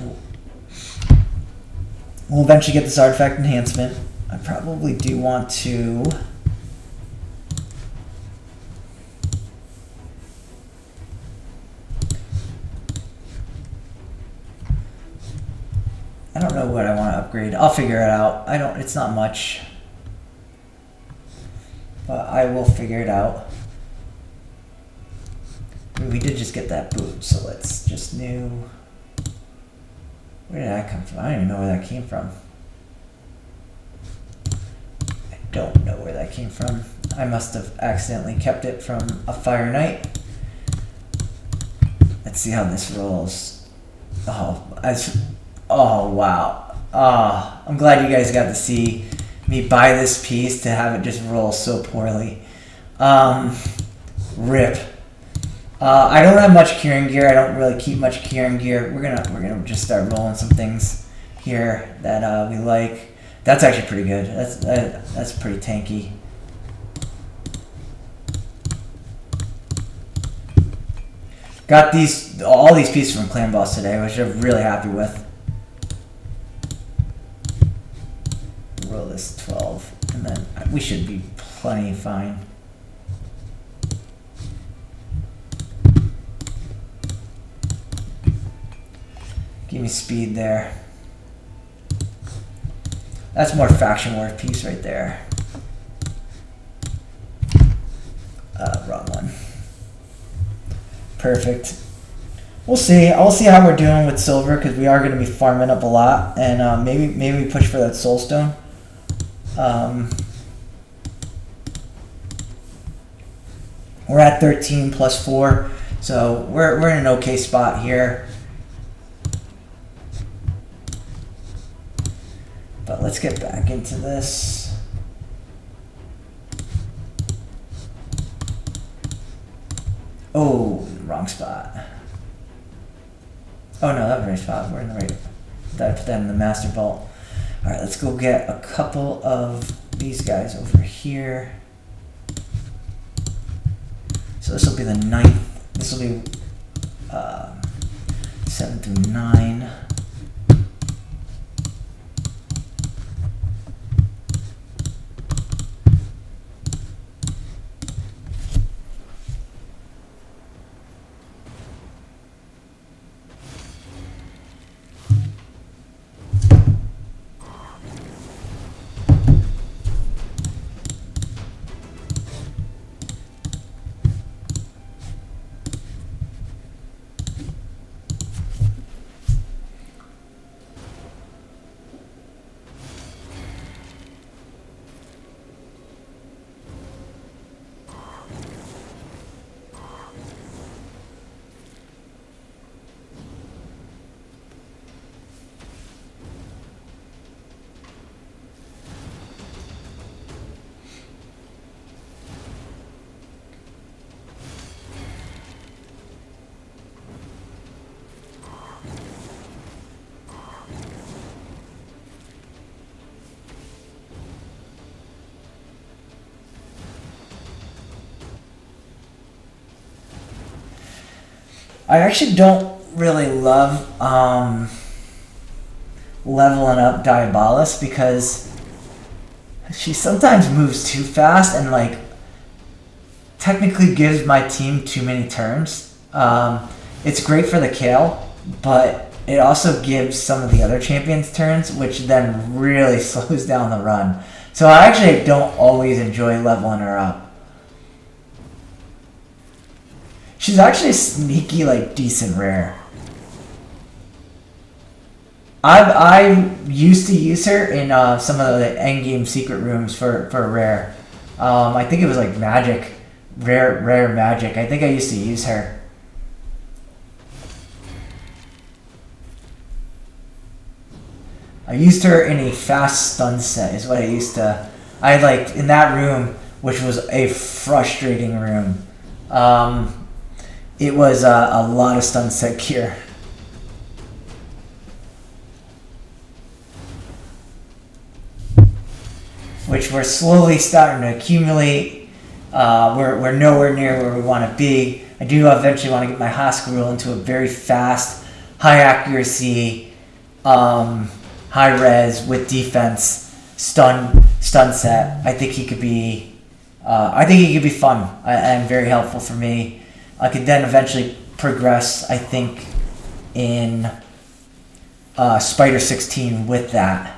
we'll eventually get this artifact enhancement. I probably do want to... I don't know what I want to upgrade. I'll figure it out. It's not much. But I will figure it out. We did just get that boot, so let's just new. Where did that come from? I don't even know where that came from. I don't know where that came from. I must have accidentally kept it from a Fire Knight. Let's see how this rolls. Oh wow. I'm glad you guys got to see me buy this piece to have it just roll so poorly. Rip. I don't have much curing gear. I don't really keep much curing gear. We're gonna just start rolling some things here that we like. That's actually pretty good. That's pretty tanky. Got all these pieces from Clan Boss today, which I'm really happy with. Roll this 12, and then we should be plenty fine. Give me speed there. That's more faction war piece right there. Wrong one. Perfect. We'll see. I'll see how we're doing with silver because we are going to be farming up a lot, and maybe we push for that Soulstone. We're at 13 plus 4, so we're in an okay spot here. But let's get back into this. Oh, wrong spot. Oh no, that was the right spot. We're in the right. I put that in the master vault. All right, let's go get a couple of these guys over here. So this will be the 9th. This will be 7 through 9. I actually don't really love leveling up Diabolus because she sometimes moves too fast and like technically gives my team too many turns. It's great for the kill, but it also gives some of the other champions turns, which then really slows down the run. So I actually don't always enjoy leveling her up. She's actually sneaky, like, decent rare. I used to use her in some of the endgame secret rooms for rare. I think it was like magic, rare magic. I think I used to use her. I used her in a fast stun set is what I used to. I like in that room, which was a frustrating room. It was a lot of stun set gear. Which we're slowly starting to accumulate. We're nowhere near where we want to be. I do eventually want to get my Hoska rule into a very fast, high accuracy, high res with defense stun set. I think he could be. I think he could be fun and very helpful for me. I could then eventually progress, I think, in Spider 16 with that.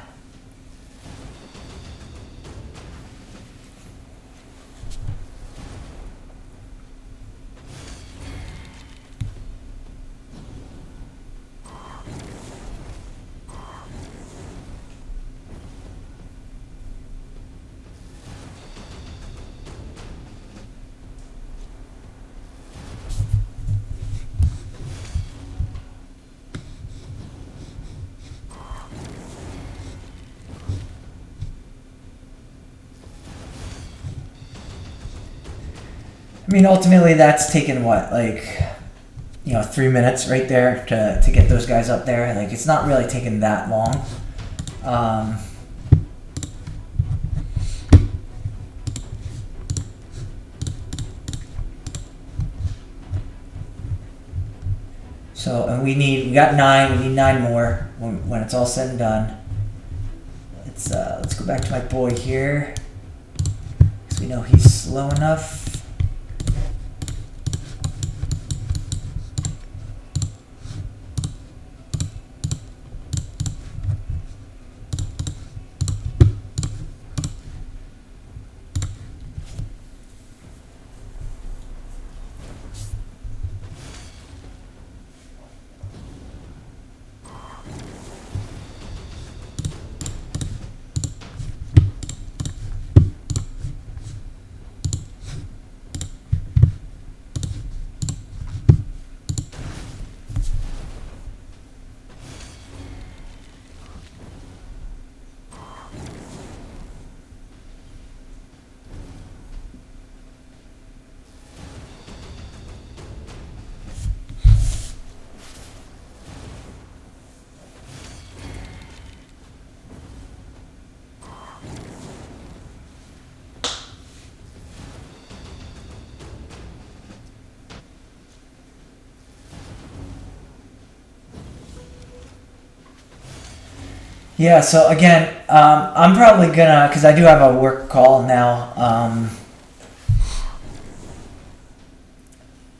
I mean, ultimately, that's taken what, like, 3 minutes right there to get those guys up there. Like, it's not really taken that long. So, and we got 9. We need 9 more when it's all said and done. Let's go back to my boy here, because we know he's slow enough. Yeah, so again, I'm probably gonna, because I do have a work call now,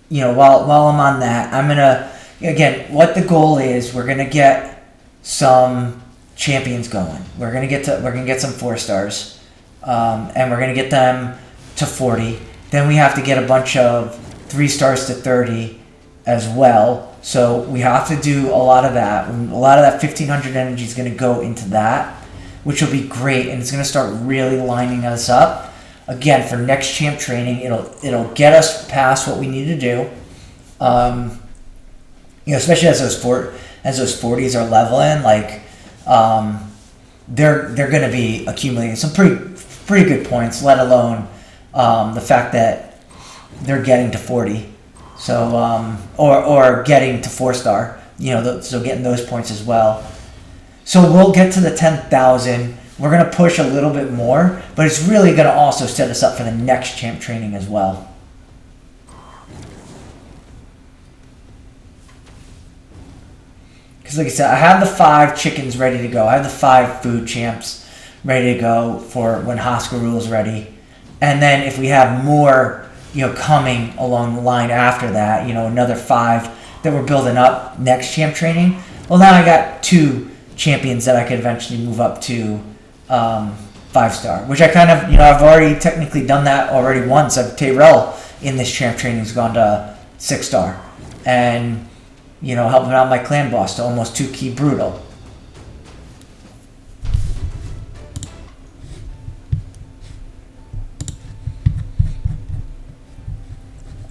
while I'm on that, I'm gonna, again, what the goal is, we're gonna get some champions going. We're gonna get some 4-stars, and we're gonna get them to 40. Then we have to get a bunch of 3-stars to 30 as well. So we have to do a lot of that. A lot of that 1,500 energy is going to go into that, which will be great, and it's going to start really lining us up. Again, for next champ training, it'll get us past what we need to do. Especially as those 40s are leveling, like they're going to be accumulating some pretty good points. Let alone the fact that they're getting to 40. So, or getting to 4-star, so getting those points as well. So we'll get to the 10,000. We're going to push a little bit more, but it's really going to also set us up for the next champ training as well. Because like I said, I have the 5 chickens ready to go. I have the 5 food champs ready to go for when Hoska Rule is ready. And then if we have more coming along the line after that, another 5 that we're building up next champ training. Well, now I got 2 champions that I could eventually move up to 5-star, which I kind of, I've already technically done that already once. Tyrell in this champ training has gone to 6-star, and helping out my clan boss to almost 2 key brutal.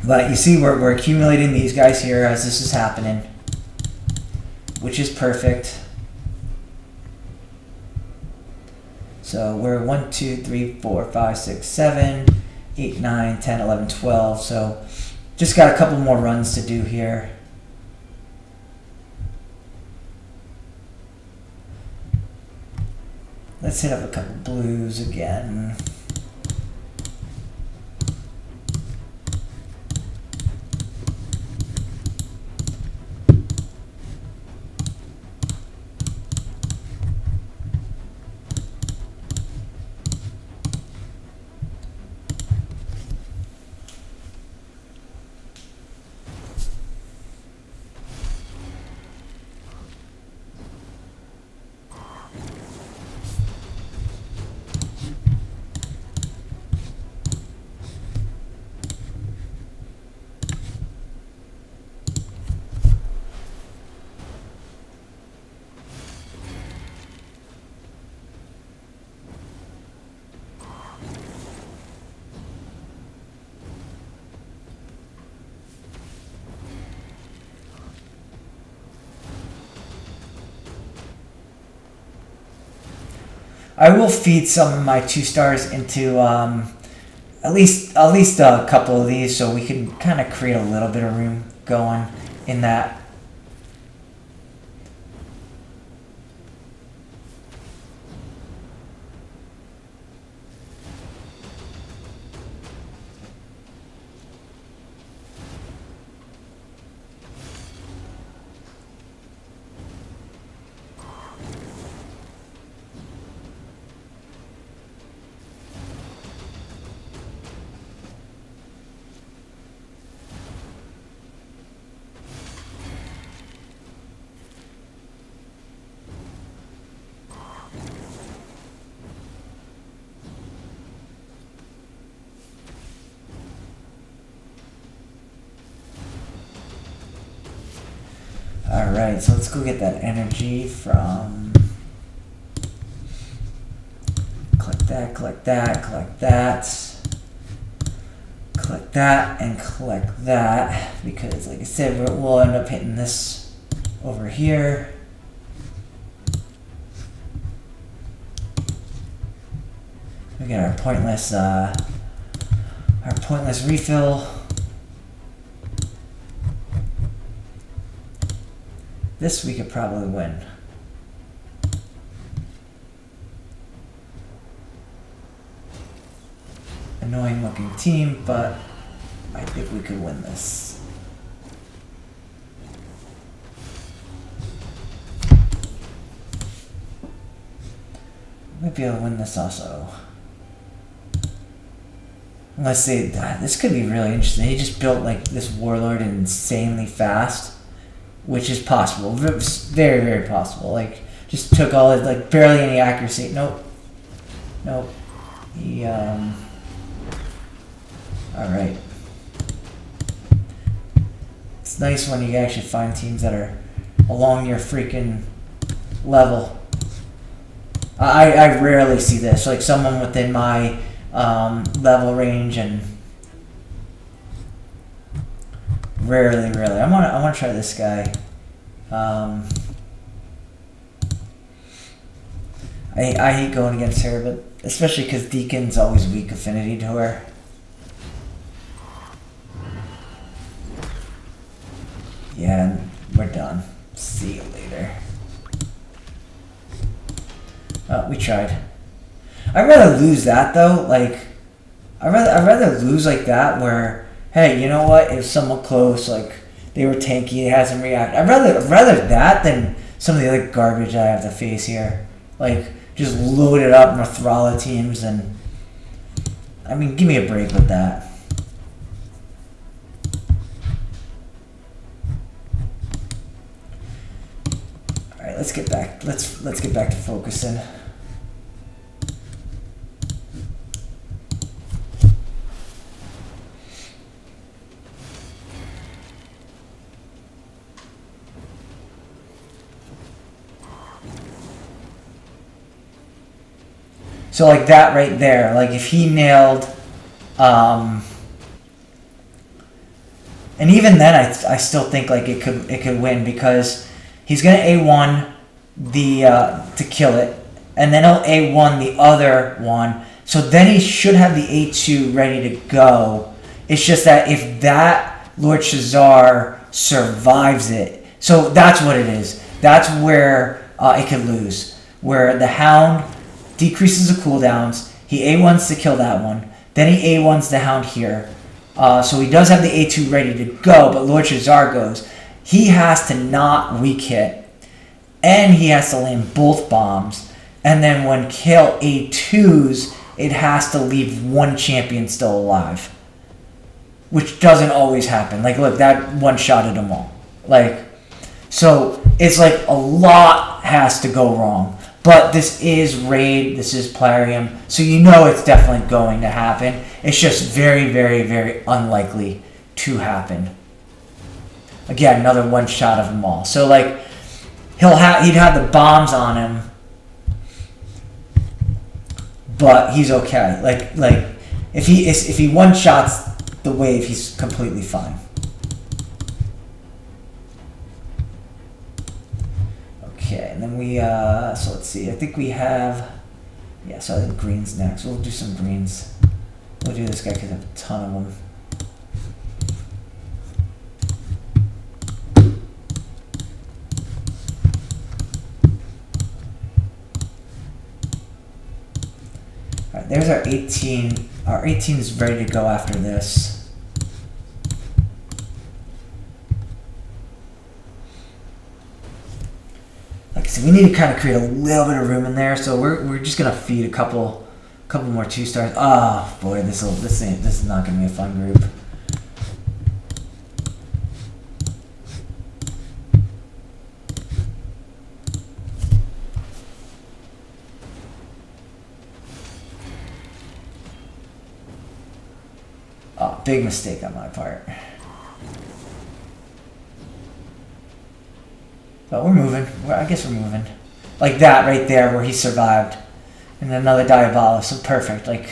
But you see, we're accumulating these guys here as this is happening, which is perfect. So we're 1, 2, 3, 4, 5, 6, 7, 8, 9, 10, 11, 12. So just got a couple more runs to do here. Let's hit up a couple blues again. I will feed some of my 2 stars into at least a couple of these, so we can kind of create a little bit of room going in that. Alright, so let's go get that energy from... Collect that, collect that, collect that. Collect that, and collect that. Because, like I said, we'll end up hitting this over here. We get our pointless refill. This we could probably win. Annoying looking team, but I think we could win this. Might be able to win this also. Unless they, this could be really interesting. He just built like this warlord insanely fast. Which is possible, very, very possible. Like, just took all it, like, barely any accuracy. Nope. Nope. He, alright. It's nice when you actually find teams that are along your freaking level. I rarely see this. Like, someone within my, level range, and rarely. I want to try this guy. I hate going against her, but especially because Deacon's always weak affinity to her. Yeah, we're done. See you later. Oh, we tried. I'd rather lose that though. Like, I'd rather lose like that where, hey, you know what? It was somewhat close. Like, they were tanky. It hasn't reacted. I'd rather that than some of the other garbage I have to face here. Like, just load it up Nathrala teams, and I mean, give me a break with that. All right, let's get back. Let's get back to focusing. So like that right there, like if he nailed, and even then I still think like it could win, because he's gonna A1 the to kill it, and then he'll A1 the other one. So then he should have the A2 ready to go. It's just that if that Lord Shazar survives it, so that's what it is. That's where it could lose. Where the Hound decreases the cooldowns. He A1s to kill that one. Then he A1s the Hound here. So he does have the A2 ready to go, but Lord Shazar goes. He has to not weak hit, and he has to land both bombs. And then when kill A2s, it has to leave one champion still alive, which doesn't always happen. Like, look, that one-shotted them all. Like, so it's like a lot has to go wrong. But this is Raid, this is Plarium, so you know it's definitely going to happen. It's just very, very, very unlikely to happen. Again, another one shot of them all. So like, he'd have the bombs on him, but he's okay. Like if he one shots the wave, he's completely fine. Okay, and then we so let's see. I think we have, yeah. So I think green's next. We'll do some greens. We'll do this guy because I have a ton of them. Alright, there's our 18. Our 18 is ready to go after this. Like I said, we need to kind of create a little bit of room in there, so we're just gonna feed a couple more 2-stars. Oh boy, this is not gonna be a fun group. Oh, big mistake on my part. But we're moving. I guess we're moving. Like that right there where he survived. And another Diabola. So perfect. Like,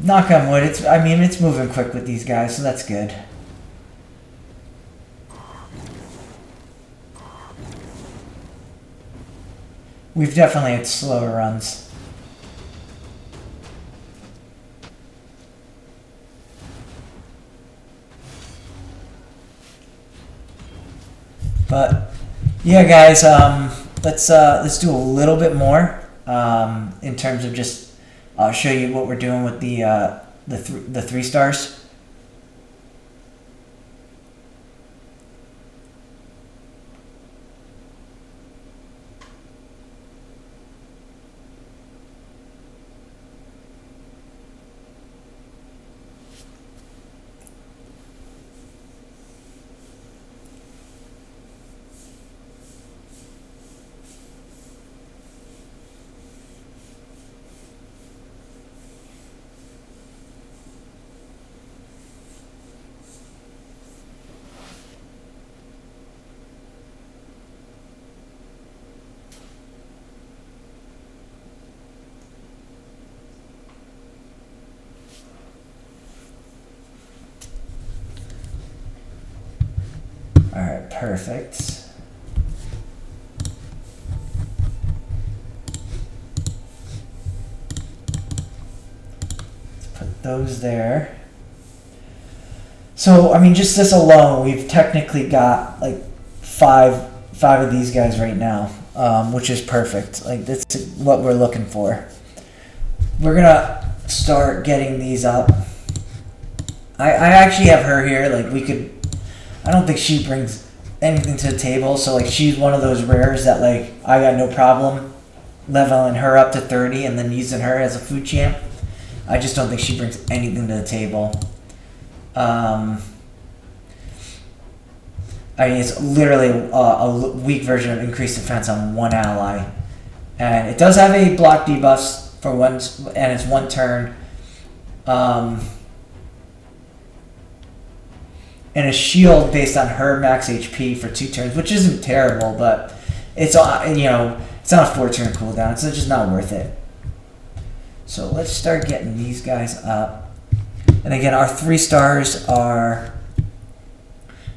knock on wood. It's moving quick with these guys, so that's good. We've definitely had slower runs. But yeah, guys, let's do a little bit more in terms of just show you what we're doing with the 3 stars. Alright, perfect. Let's put those there. So, I mean, just this alone, we've technically got like five of these guys right now, which is perfect. Like, that's what we're looking for. We're gonna start getting these up. I actually have her here. Like, we could I don't think she brings anything to the table. So like she's one of those rares that like I got no problem leveling her up to 30 and then using her as a food champ. I just don't think she brings anything to the table. I mean, it's literally a weak version of increased defense on one ally, and it does have a block debuffs for one, and it's 1 turn. And a shield based on her max HP for 2 turns, which isn't terrible, but it's it's not a 4-turn cooldown, so it's just not worth it. So let's start getting these guys up. And again, our 3 stars are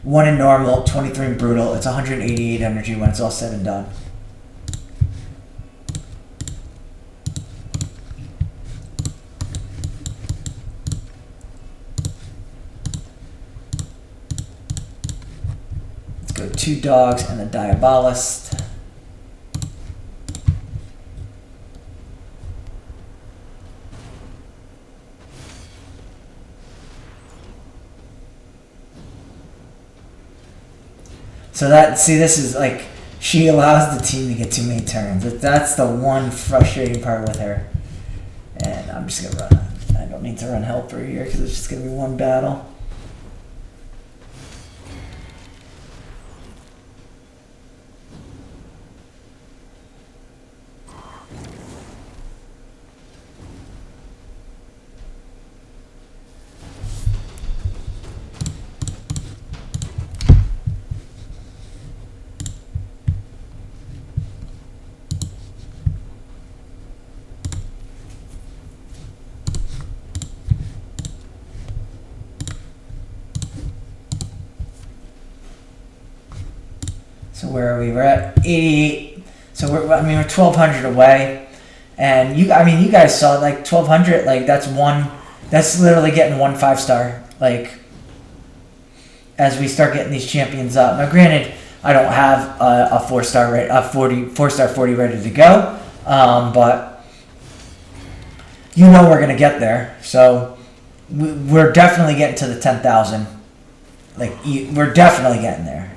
1 in normal, 23 in brutal. It's 188 energy when it's all said and done. Let's go 2 dogs and a diabolist. So this is like, she allows the team to get too many turns. That's the one frustrating part with her. And I'm just gonna run. I don't need to run helper here because it's just gonna be 1 battle. So where are we? We're at 88. So we're 1,200 away, and you guys saw like 1,200. Like that's literally getting 1 5-star. Like as we start getting these champions up. Now, granted, I don't have a 4-star rate, a 4-star 40 ready to go, but we're gonna get there. So we're definitely getting to the 10,000. Like we're definitely getting there.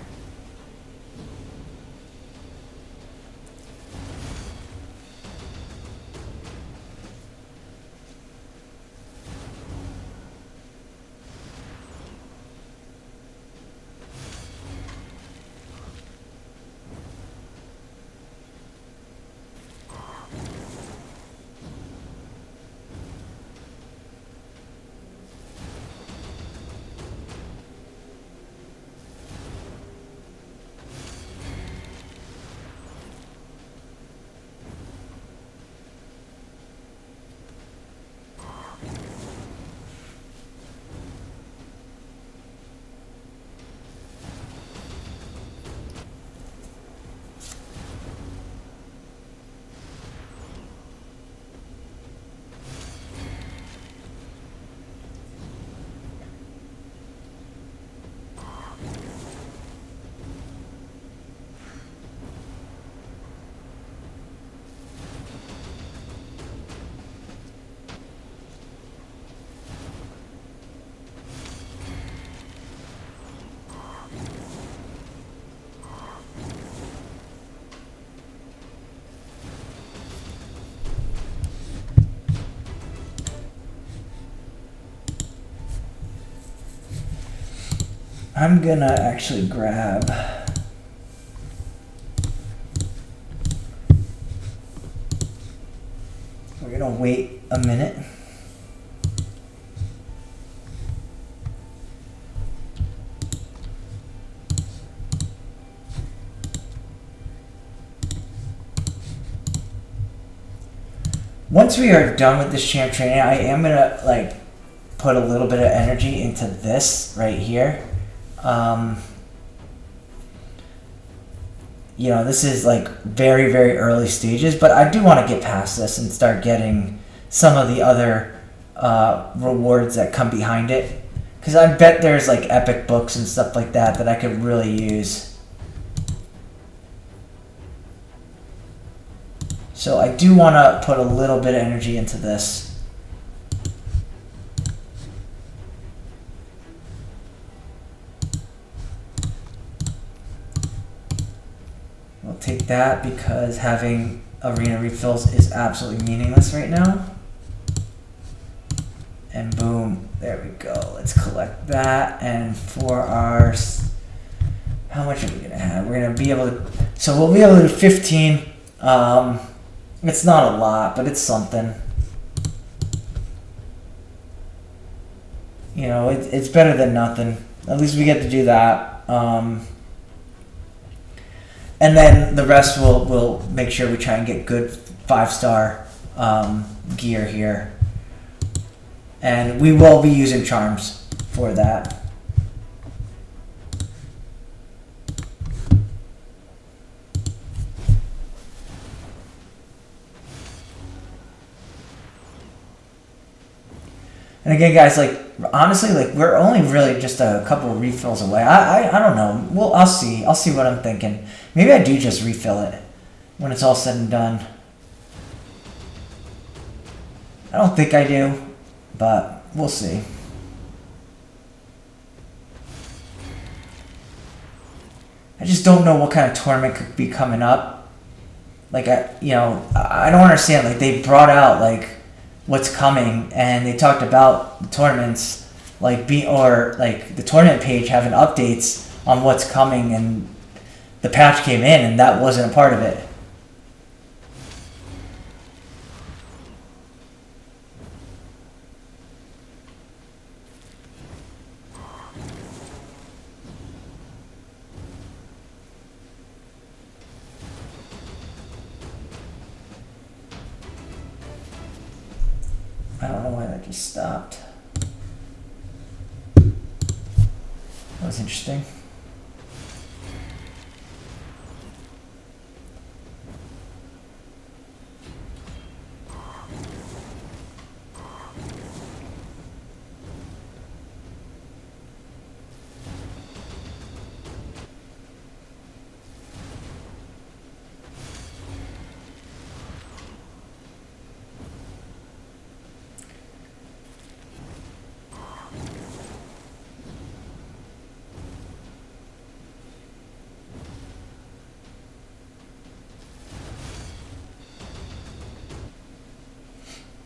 I'm gonna actually grab. We're gonna wait a minute. Once we are done with this champ training, I am gonna like put a little bit of energy into this right here. This is like very, very early stages, but I do want to get past this and start getting some of the other rewards that come behind it. Because I bet there's like epic books and stuff like that I could really use. So I do want to put a little bit of energy into this. that because having arena refills is absolutely meaningless right now. And boom, there we go. Let's collect that. And for our, how much are we gonna have? We're gonna be able to, so we'll be able to do 15. It's not a lot, but it's something. You know, it's better than nothing. At least we get to do that. And then the rest we'll make sure we try and get good 5-star gear here. And we will be using charms for that. And again, guys, like, honestly, like, we're only really just a couple of refills away. I don't know. Well, I'll see what I'm thinking. Maybe I do just refill it when it's all said and done. I don't think I do, but we'll see. I just don't know what kind of tournament could be coming up. Like, I don't understand. Like, they brought out, like, what's coming, and they talked about the tournaments, like the tournament page having updates on what's coming, and the patch came in and that wasn't a part of it. I don't know why that just stopped. That was interesting.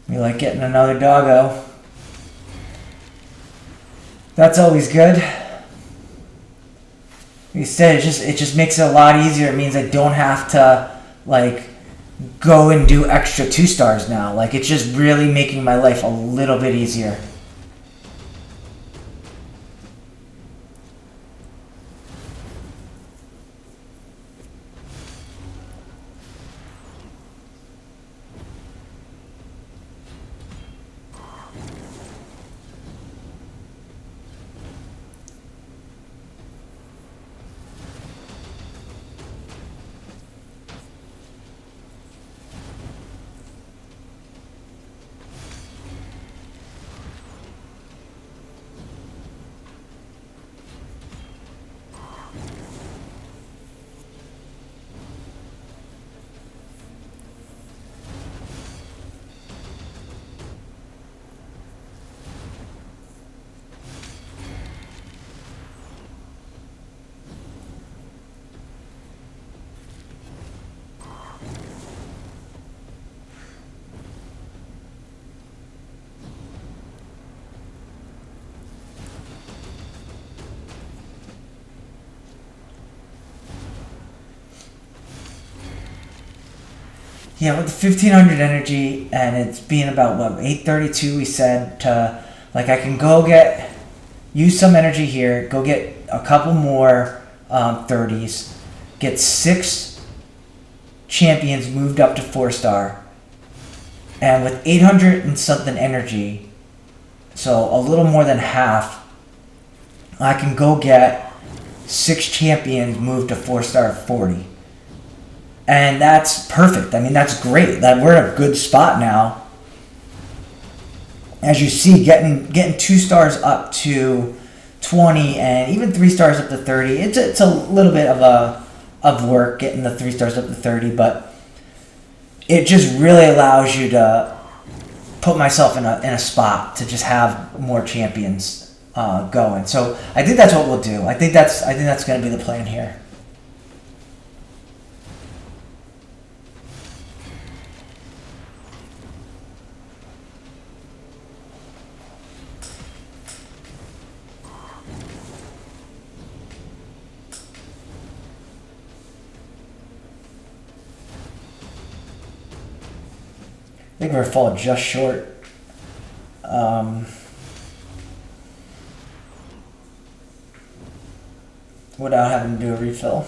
We like getting another doggo. That's always good. Like you said, it just makes it a lot easier. It means I don't have to, like, go and do extra 2-stars now. Like, it's just really making my life a little bit easier. Yeah, with the 1500 energy and it's being about, what, 832, we said, to, like, I can go use some energy here, go get a couple more 30s, get 6 champions moved up to 4-star, and with 800 and something energy, so a little more than half, I can go get 6 champions moved to 4-star 40. And that's perfect. I mean, that's great. We're in a good spot now. As you see, getting 2-stars up to 20 and even 3-stars up to 30. It's a little bit of work getting the 3-stars up to 30, but it just really allows you to put myself in a spot to just have more champions going. So I think that's what we'll do. I think that's going to be the plan here. I think we're falling just short. Without having to do a refill.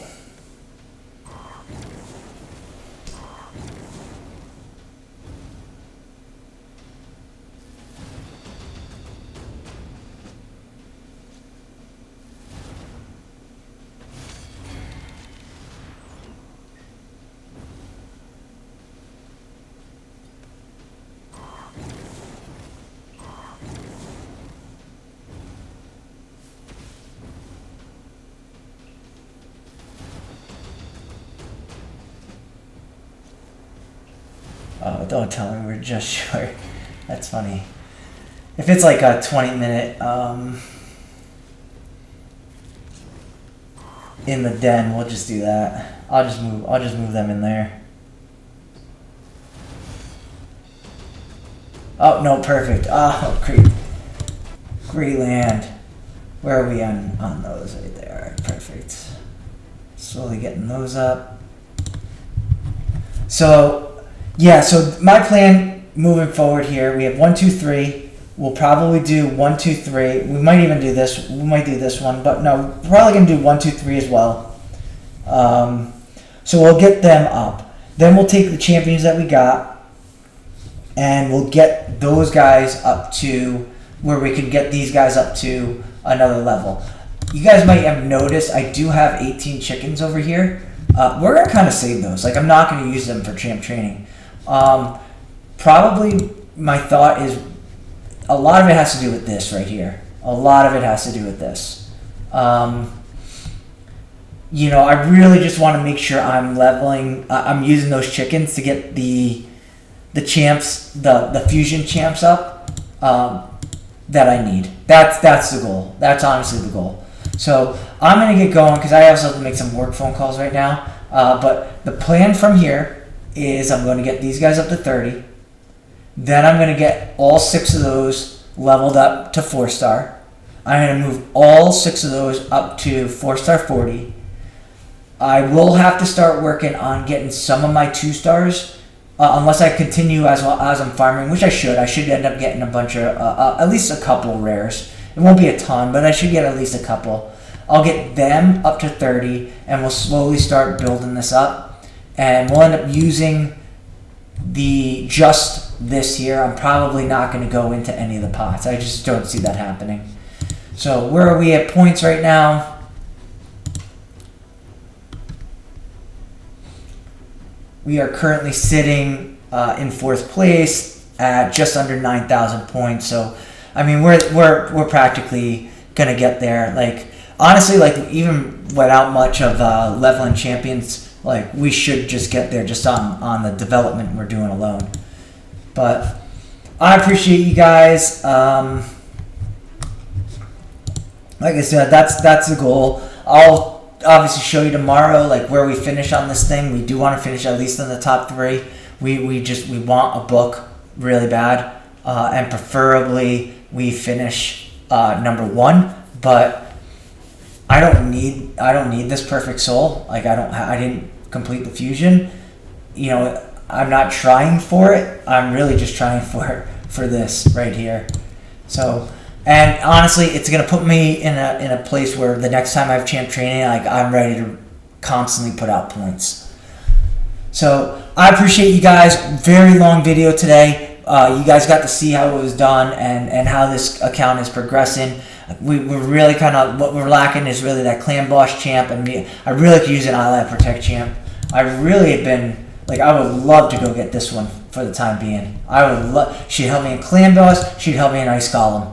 Oh, don't tell me we're just short. That's funny. If it's like a 20-minute in the den, we'll just do that. I'll just move them in there. Oh no, perfect. Oh, great land. Where are we on those right there? All right, perfect. Slowly getting those up. So yeah, so my plan moving forward here, we have 1, 2, 3. We'll probably do 1, 2, 3. We might even do this. We might do this one, but no, we're probably gonna do 1, 2, 3 as well. So we'll get them up. Then we'll take the champions that we got, and we'll get those guys up to where we can get these guys up to another level. You guys might have noticed I do have 18 chickens over here. We're gonna kind of save those. Like, I'm not gonna use them for champ training. Probably my thought is a lot of it has to do with this right here. A lot of it has to do with this. You know, I really just want to make sure I'm leveling. I'm using those chickens to get the champs, the fusion champs up that I need. That's the goal. That's honestly the goal. So I'm gonna get going because I also have to make some work phone calls right now. But the plan from here is I'm going to get these guys up to 30. Then I'm going to get all 6 of those leveled up to 4-star. I'm going to move all 6 of those up to 4-star 40. I will have to start working on getting some of my 2-stars, unless I continue as well as I'm farming, which I should. I should end up getting a bunch of, at least a couple rares. It won't be a ton, but I should get at least a couple. I'll get them up to 30, and we'll slowly start building this up. And we'll end up using just this here. I'm probably not going to go into any of the pots. I just don't see that happening. So where are we at points right now? We are currently sitting in 4th place at just under 9,000 points. So I mean, we're practically gonna get there. Like, honestly, like, even without much of leveling champions, like, we should just get there just on the development we're doing alone. But I appreciate you guys. Like I said, that's the goal. I'll obviously show you tomorrow, like, where we finish on this thing. We do want to finish at least in the top 3. We want a book really bad, and preferably we finish number 1. But I don't need this perfect soul. Like, I didn't complete the fusion. You know, I'm not trying for it. I'm really just trying for this right here. So, and honestly, it's gonna put me in a place where the next time I have champ training, like, I'm ready to constantly put out points. So I appreciate you guys. Very long video today. You guys got to see how it was done and how this account is progressing. We're really kind of, what we're lacking is really that clan boss champ, and I really could use an ally protect champ. I really have been, like, I would love to go get this one for the time being. I would love, she'd help me in clan boss, she'd help me in ice golem.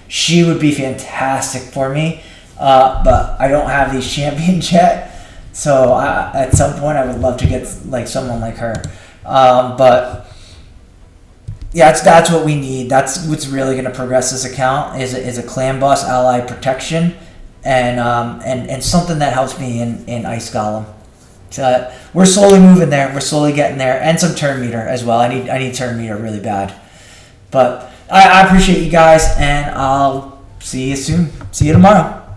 She would be fantastic for me, but I don't have these champions yet. So at some point I would love to get, like, someone like her. But yeah, that's what we need. That's what's really going to progress this account is a clan boss ally protection, and something that helps me in ice golem. So we're slowly moving there. We're slowly getting there, and some turn meter as well. I need turn meter really bad. But I appreciate you guys, and I'll see you soon. See you tomorrow.